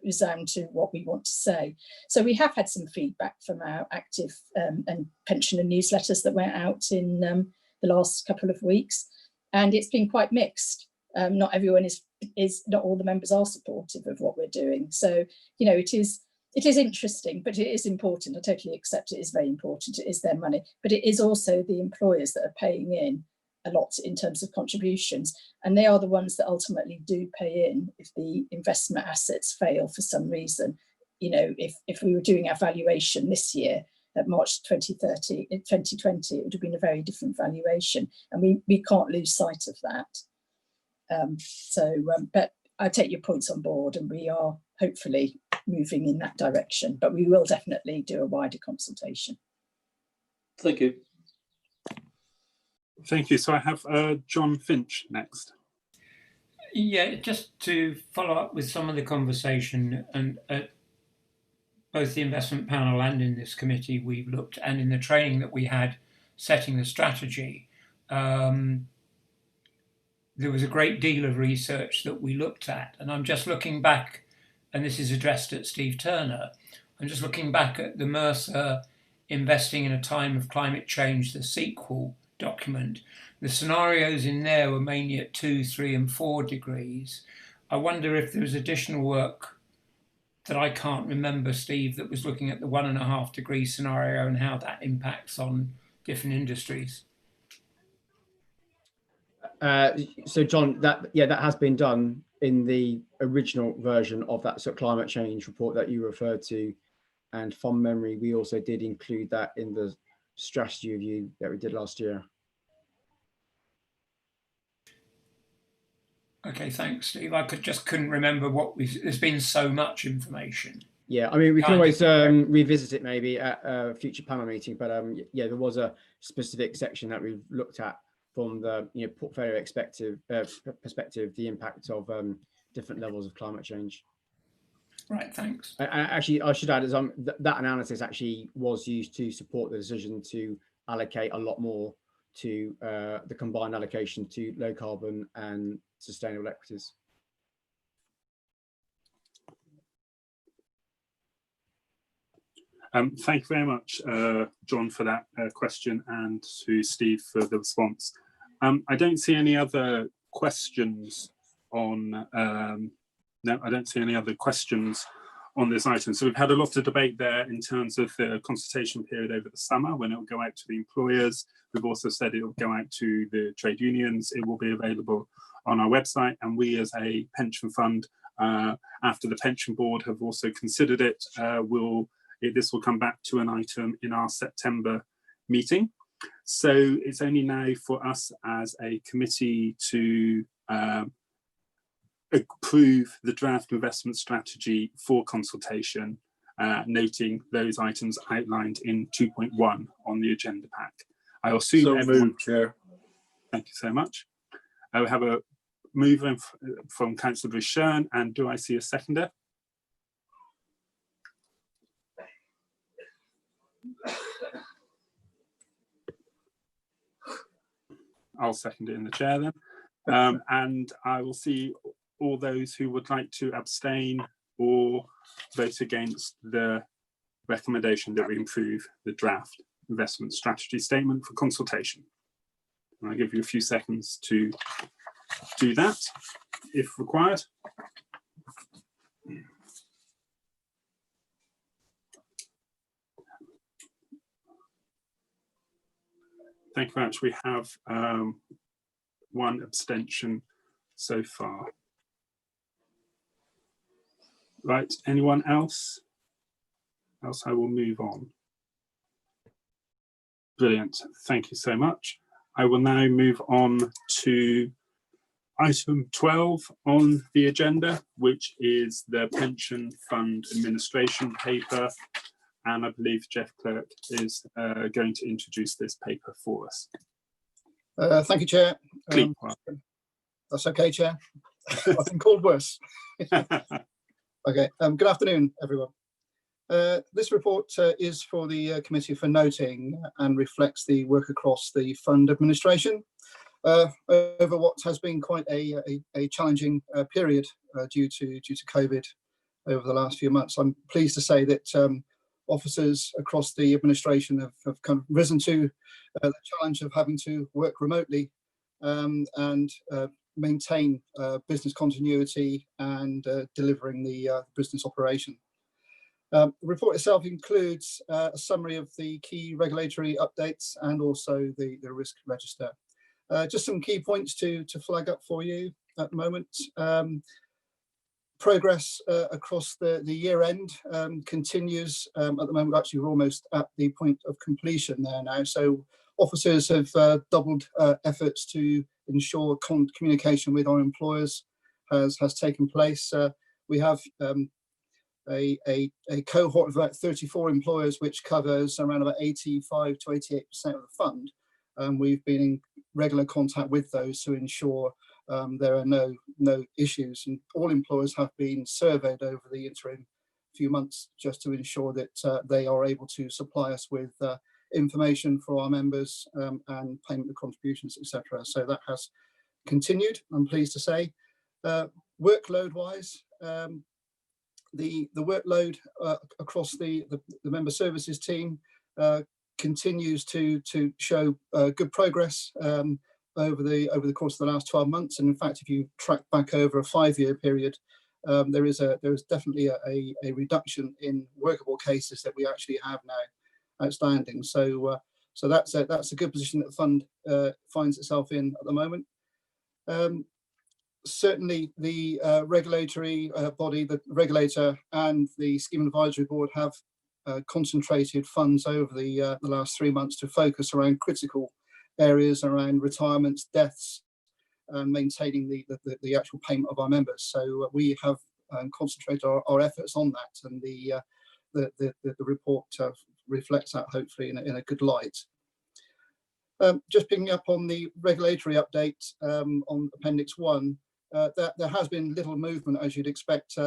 resound to what we want to say. So we have had some feedback from our active and pensioner newsletters that went out in the last couple of weeks, and it's been quite mixed. Not everyone not all the members are supportive of what we're doing. So, you know, it is interesting, but it is important. I totally accept it is very important. It is their money, but it is also the employers that are paying in a lot in terms of contributions. And they are the ones that ultimately do pay in if the investment assets fail for some reason. You know, if we were doing our valuation this year at March 2020, it would have been a very different valuation. And we can't lose sight of that. But I take your points on board, and we are hopefully moving in that direction, but we will definitely do a wider consultation. Thank you. Thank you. So I have John Finch next. Yeah, just to follow up with some of the conversation, and at both the investment panel and in this committee, we've looked, and in the training that we had setting the strategy, there was a great deal of research that we looked at. And I'm just looking back, and this is addressed at Steve Turner, I'm just looking back at the Mercer Investing in a Time of Climate Change, the sequel document. The scenarios in there were mainly at 2, 3 and 4 degrees. I wonder if there was additional work that I can't remember, Steve, that was looking at the 1.5 degree scenario and how that impacts on different industries. So John, that has been done in the original version of that sort of climate change report that you referred to, and from memory we also did include that in the strategy review that we did last year. Okay, thanks, Steve. I couldn't remember there's been so much information. Yeah, I mean, we can always revisit it maybe at a future panel meeting, but yeah, there was a specific section that we've looked at from the portfolio perspective, the impact of different levels of climate change. Right, thanks. Actually, I should add, that analysis actually was used to support the decision to allocate a lot more to the combined allocation to low carbon and sustainable equities. Thank you very much, John, for that question, and to Steve for the response. I don't see any other questions on, no, I don't see any other questions on this item. So we've had a lot of debate there in terms of the consultation period over the summer when it will go out to the employers. We've also said it will go out to the trade unions. It will be available on our website, and we as a pension fund, after the pension board have also considered it, this will come back to an item in our September meeting. So it's only now for us as a committee to approve the draft investment strategy for consultation, noting those items outlined in 2.1 on the agenda pack. I assume So everyone... moved, Chair. Thank you so much. I will have a move from Councillor Bouchern, and do I see a seconder? I'll second it in the chair then. And I will see all those who would like to abstain or vote against the recommendation that we improve the draft investment strategy statement for consultation. And I'll give you a few seconds to do that if required. Thank you very much. We have one abstention so far. Right, anyone else? Else I will move on. Brilliant, thank you so much. I will now move on to item 12 on the agenda, which is the pension fund administration paper. And I believe Jeff Cllr is going to introduce this paper for us. Thank you, Chair. That's okay, Chair. I've been called worse. Okay, good afternoon, everyone. This report is for the committee for noting and reflects the work across the fund administration over what has been quite a challenging period due to COVID over the last few months. I'm pleased to say that officers across the administration have kind of risen to the challenge of having to work remotely and maintain business continuity and delivering the business operation. The report itself includes a summary of the key regulatory updates and also the risk register. Just some key points to flag up for you at the moment. Progress across the year end continues. At the moment, actually, we're almost at the point of completion there now. So officers have doubled efforts to ensure communication with our employers has taken place. We have a cohort of about 34 employers, which covers around about 85 to 88% of the fund. We've been in regular contact with those to ensure there are no issues, and all employers have been surveyed over the interim few months just to ensure that they are able to supply us with information for our members and payment of contributions, etc. So that has continued, I'm pleased to say. Workload wise, the workload across the member services team continues to show good progress over the course of the last 12 months. And in fact, if you track back over a 5-year period, there is definitely a reduction in workable cases that we actually have now outstanding. So that's a good position that the fund finds itself in at the moment. Certainly the regulatory body, the regulator and the Scheme Advisory Board have concentrated funds over the last 3 months to focus around critical areas around retirements, deaths, and maintaining the actual payment of our members. So we have concentrated our efforts on that, and the report reflects that hopefully in a good light. Just picking up on the regulatory update on Appendix 1, there has been little movement, as you'd expect,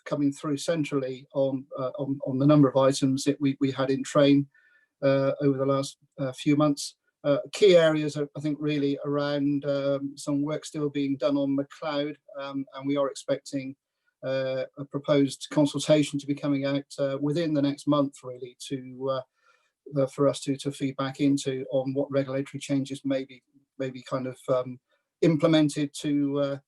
coming through centrally on the number of items that we had in train over the last few months. Key areas are, I think, really around some work still being done on McLeod, and we are expecting a proposed consultation to be coming out within the next month, really, to for us to feed back into on what regulatory changes may be kind of implemented to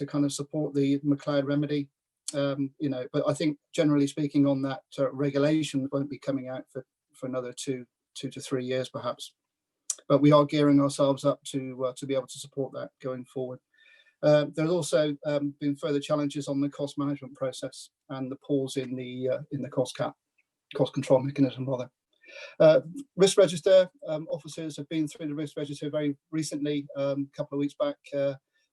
kind of support the McLeod remedy. You know, but I think generally speaking on that, regulation won't be coming out for another two to 3 years perhaps. But we are gearing ourselves up to be able to support that going forward. There's also been further challenges on the cost management process and the pause in the cost control mechanism rather. Risk register officers have been through the risk register very recently, a couple of weeks back,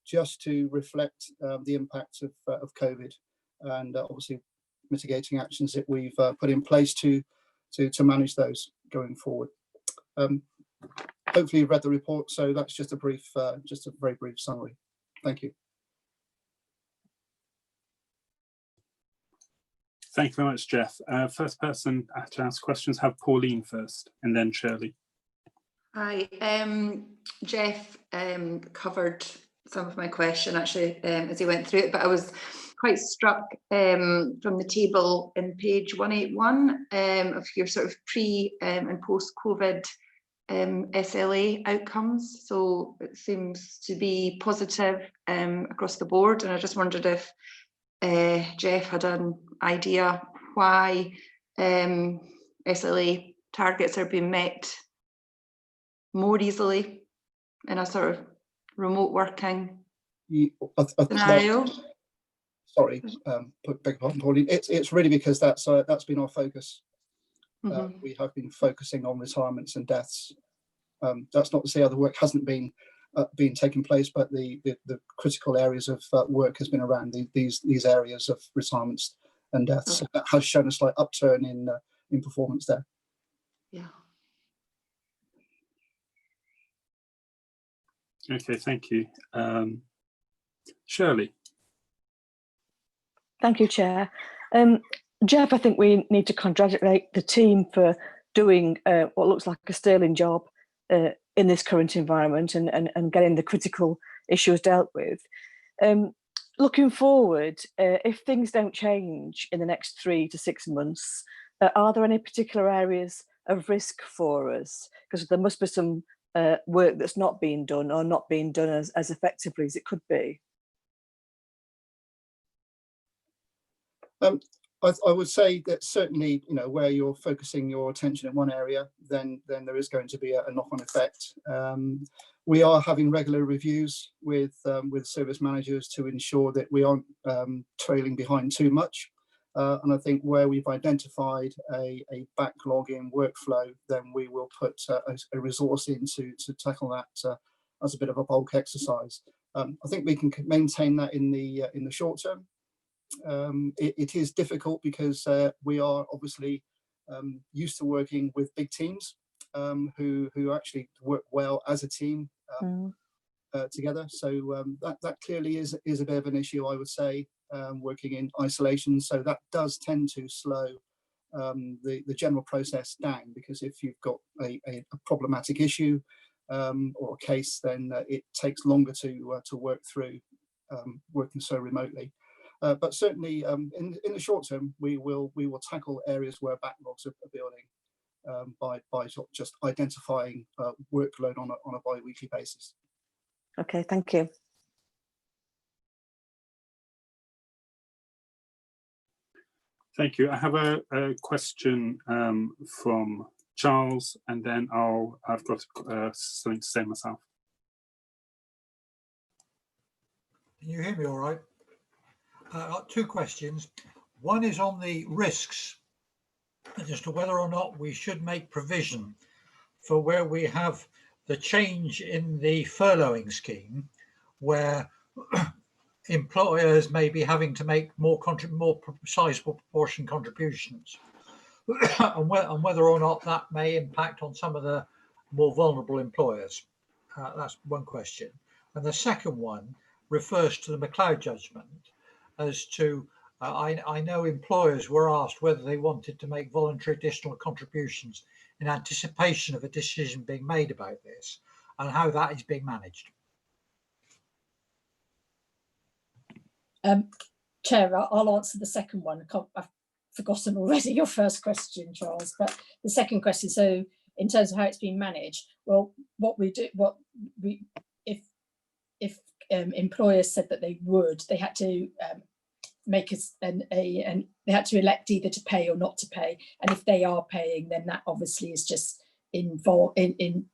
just to reflect the impact of COVID and obviously mitigating actions that we've put in place to manage those going forward. Hopefully you've read the report, so that's just a very brief summary. Thank you. Thank you very much, Jeff. First person to ask questions, have Pauline first, and then Shirley. Hi, Jeff covered some of my question actually as he went through it, but I was quite struck from the table in page 181 of your sort of pre and post-COVID SLA outcomes. So it seems to be positive across the board, and I just wondered if Jeff had an idea why SLA targets are being met more easily in a sort of remote working scenario. Sorry, beg your pardon, Pauline. It's really because that's been our focus. We have been focusing on retirements and deaths. That's not to say other work hasn't been taking place, but the critical areas of work has been around these areas of retirements and deaths. So that has shown a slight upturn in performance there. Yeah. Okay, thank you. Shirley. Thank you, Chair. Jeff, I think we need to congratulate the team for doing what looks like a sterling job in this current environment and getting the critical issues dealt with. Looking forward, if things don't change in the next 3 to 6 months, are there any particular areas of risk for us? Because there must be some work that's not being done or not being done as effectively as it could be. I would say that certainly, you know, where you're focusing your attention in one area, then there is going to be a knock-on effect. We are having regular reviews with service managers to ensure that we aren't trailing behind too much. And I think where we've identified a backlog in workflow, then we will put a resource in to tackle that as a bit of a bulk exercise. I think we can maintain that in the short term. It is difficult because we are obviously used to working with big teams who actually work well as a team together. So that clearly is a bit of an issue, I would say, working in isolation. So that does tend to slow the general process down, because if you've got a problematic issue or a case, then it takes longer to work through working so remotely. But certainly in the short term, we will tackle areas where backlogs are building by just identifying workload on a bi-weekly basis. Okay, thank you. Thank you. I have a question from Charles, and then I've got something to say myself. Can you hear me all right? I've got 2 questions. One is on the risks, as to whether or not we should make provision for where we have the change in the furloughing scheme, where employers may be having to make more sizable proportion contributions, and whether or not that may impact on some of the more vulnerable employers. That's one question. And the second one refers to the McLeod judgment, as to I know employers were asked whether they wanted to make voluntary additional contributions in anticipation of a decision being made about this and how that is being managed. Chair, I'll answer the second one. I've forgotten already your first question, Charles, but the second question. So in terms of how it's being managed, well, if employers said that they would, they had to make they had to elect either to pay or not to pay, and if they are paying, then that obviously is just involved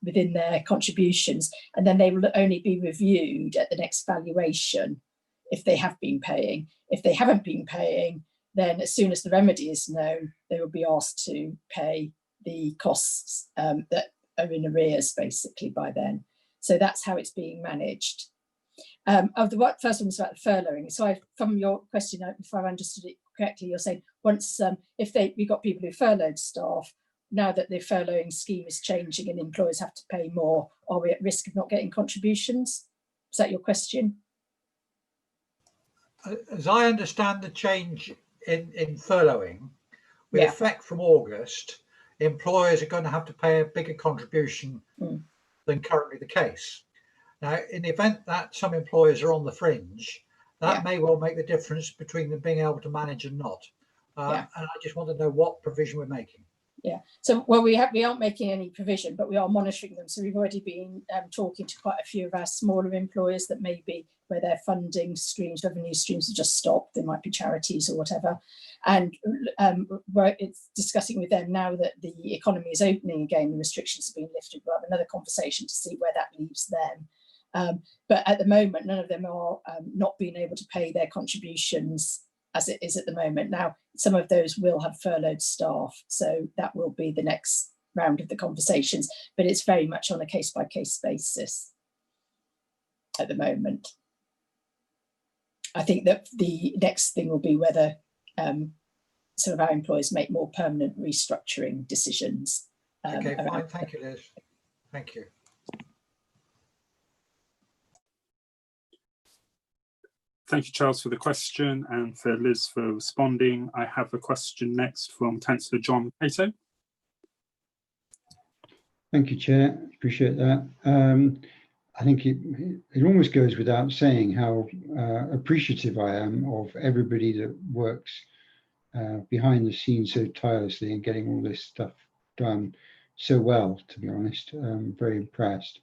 within their contributions, and then they will only be reviewed at the next valuation if they have been paying. If they haven't been paying, then as soon as the remedy is known, they will be asked to pay the costs that are in arrears basically by then. So that's how it's being managed. The first one was about the furloughing. So from your question, if I've understood it correctly, you're saying once if we got people who furloughed staff, now that the furloughing scheme is changing and employers have to pay more, are we at risk of not getting contributions? Is that your question? As I understand the change in furloughing, with effect from August, employers are going to have to pay a bigger contribution than currently the case. Now, in the event that some employers are on the fringe, that may well make the difference between them being able to manage and not. And I just want to know what provision we're making. Yeah. So, well, we aren't making any provision, but we are monitoring them. So we've already been talking to quite a few of our smaller employers that maybe where their funding streams, revenue streams have just stopped. They might be charities or whatever. And it's discussing with them now that the economy is opening again, the restrictions have been lifted. We'll have another conversation to see where that leaves them. But at the moment, none of them are not being able to pay their contributions as it is at the moment. Now, some of those will have furloughed staff, so that will be the next round of the conversations, but it's very much on a case-by-case basis at the moment. I think that the next thing will be whether some of our employers make more permanent restructuring decisions. Okay, fine. Thank you, Liz. Thank you. Thank you, Charles, for the question, and for Liz for responding. I have a question next from Councillor John Cato. Thank you, Chair. Appreciate that. I think it almost goes without saying how appreciative I am of everybody that works behind the scenes so tirelessly and getting all this stuff done so well, to be honest. I'm very impressed.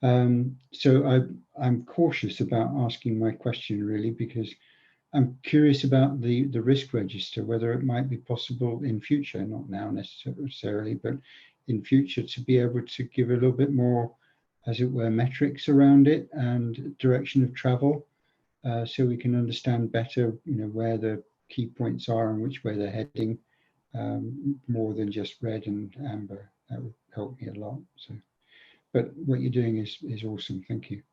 So I'm cautious about asking my question, really, because I'm curious about the risk register, whether it might be possible in future, not now necessarily, but in future, to be able to give a little bit more, as it were, metrics around it and direction of travel, so we can understand better, where the key points are and which way they're heading, more than just red and amber. That would help me a lot. So. But what you're doing is awesome. Thank you.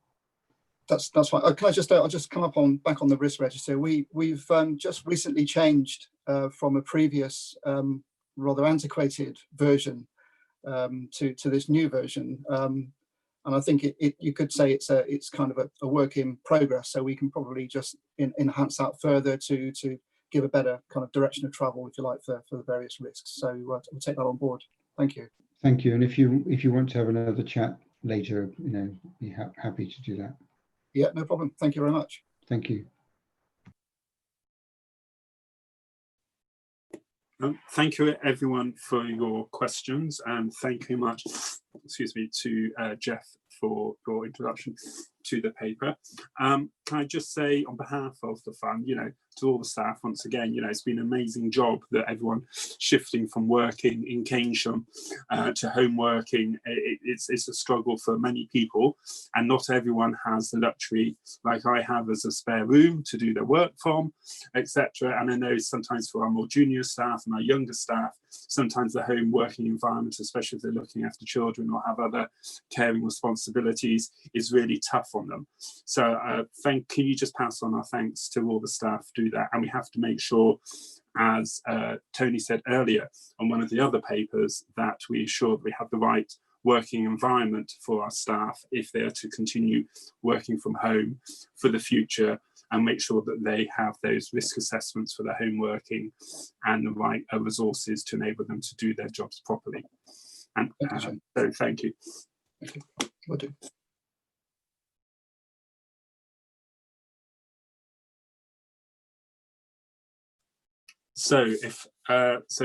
That's fine. Can I just I'll just come back on the risk register. We've just recently changed from a previous rather antiquated version to this new version, and I think you could say it's kind of a work in progress. So we can probably just enhance that further to give a better kind of direction of travel, if you like, for the various risks. So we'll take that on board. Thank you. Thank you. And if you want to have another chat later, be happy to do that. Yeah, no problem. Thank you very much. Thank you. Thank you, everyone, for your questions, and thank you much, to Jeff for your introduction to the paper. Can I just say, on behalf of the fund, to all the staff, once again, it's been an amazing job that everyone shifting from working in Keynsham to home working. It's a struggle for many people, and not everyone has the luxury, like I have, as a spare room to do their work from, etc. And I know sometimes for our more junior staff and our younger staff, sometimes the home working environment, especially if they're looking after children or have other caring responsibilities, is really tough on them. So can you just pass on our thanks to all the staff do that? And we have to make sure, as Tony said earlier on one of the other papers, that we ensure that we have the right working environment for our staff if they are to continue working from home for the future, and make sure that they have those risk assessments for their home working and the right resources to enable them to do their jobs properly. And so thank you. Okay. Will do. So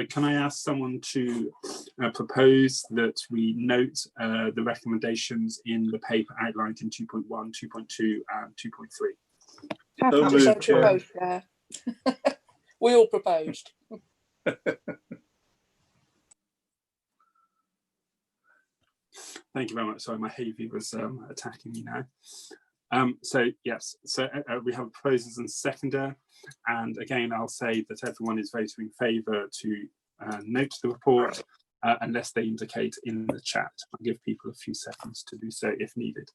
can I ask someone to propose that we note the recommendations in the paper outlined in 2.1, 2.2 and 2.3? So moved, Chair. We all proposed. Thank you very much. Sorry, my hay was attacking me now. So yes, so we have proposals and seconder, and again I'll say that everyone is voting in favour to note the report unless they indicate in the chat. I'll give people a few seconds to do so if needed.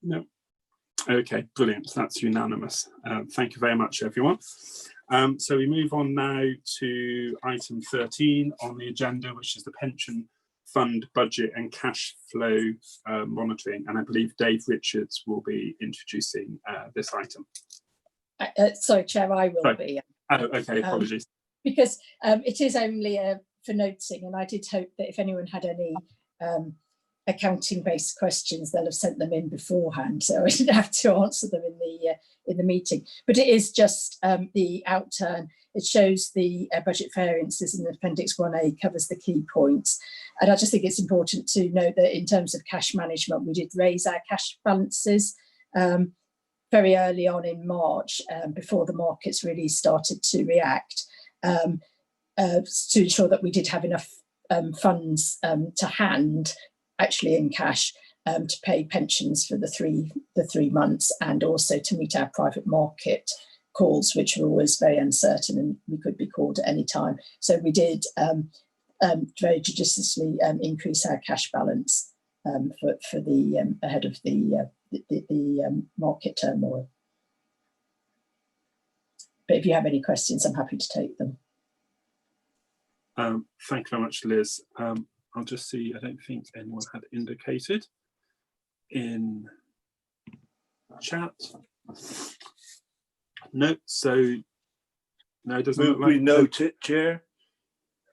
No. Okay, brilliant. So that's unanimous. Thank you very much, everyone. So we move on now to item 13 on the agenda, which is the pension fund budget and cash flow monitoring. And I believe Dave Richards will be introducing this item. Sorry, Chair, I will be. Oh, okay, apologies. Because it is only for noting, and I did hope that if anyone had any accounting-based questions, they'll have sent them in beforehand, so I didn't have to answer them in the meeting. But it is just the outturn. It shows the budget variances in Appendix 1A, covers the key points. And I just think it's important to note that in terms of cash management, we did raise our cash balances very early on in March, before the markets really started to react, to ensure that we did have enough funds to hand, actually in cash, to pay pensions for the three months, and also to meet our private market calls, which were always very uncertain and we could be called at any time. So we did very judiciously increase our cash balance for the ahead of the market turmoil. But if you have any questions, I'm happy to take them. Thank you very much, Liz. I'll just see, I don't think anyone had indicated in chat. No, so no, it doesn't look like. We note it, Chair.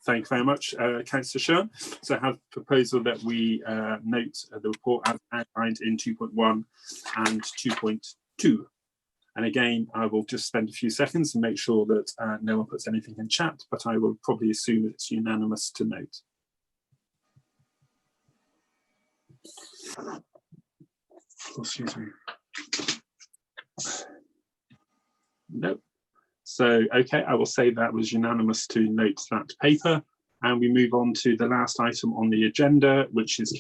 Thank you very much, Councillor Shern. So I have a proposal that we note the report as outlined in 2.1 and 2.2. And again, I will just spend a few seconds and make sure that no one puts anything in chat, but I will probably assume it's unanimous to note. Oh, excuse me. No. So, okay, I will say that was unanimous to note that paper. And we move on to the last item on the agenda, which is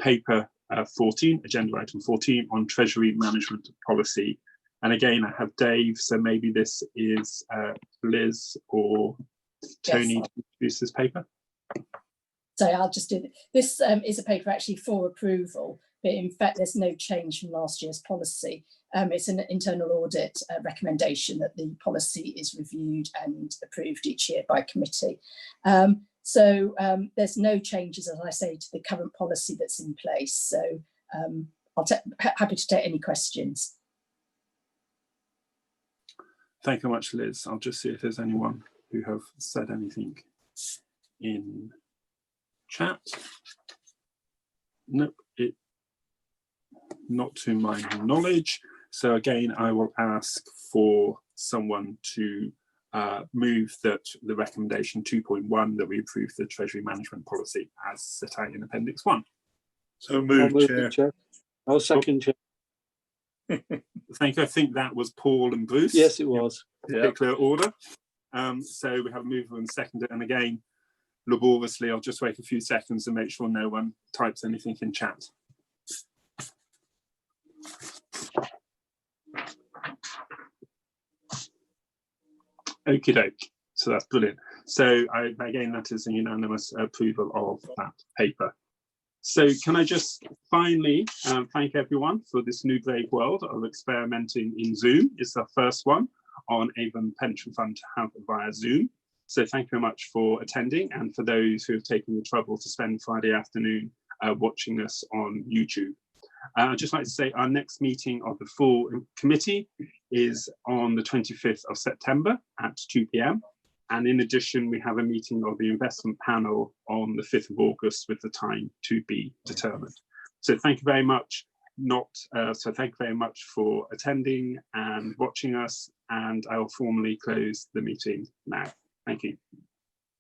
paper 14, agenda item 14 on Treasury Management Policy. And again, I have Dave, so maybe this is Liz or Tony to introduce this paper. So I'll just do this. Is a paper actually for approval, but in fact there's no change from last year's policy. It's an internal audit recommendation that the policy is reviewed and approved each year by committee. So there's no changes, as I say, to the current policy that's in place. So I'll happy to take any questions. Thank you very much, Liz. I'll just see if there's anyone who have said anything in chat. Nope, not to my knowledge. So again, I will ask for someone to move that the recommendation 2.1 that we approve the Treasury Management Policy as set out in Appendix 1. So moved, Chair. I'll second, Chair. Thank you. I think that was Paul and Bruce. Yes, it was. Particular order. So we have a mover and seconder, and again, laboriously, I'll just wait a few seconds and make sure no one types anything in chat. Okie doke. So that's brilliant. So again, that is a unanimous approval of that paper. So can I just finally thank everyone for this new brave world of experimenting in Zoom. It's our first one on Avon Pension Fund to have via Zoom. So thank you very much for attending, and for those who have taken the trouble to spend Friday afternoon watching us on YouTube. I'd just like to say our next meeting of the full committee is on the 25th of September at 2 p.m. And in addition, we have a meeting of the investment panel on the 5th of August with the time to be determined. So thank you very much. Thank you very much for attending and watching us, and I will formally close the meeting now. Thank you.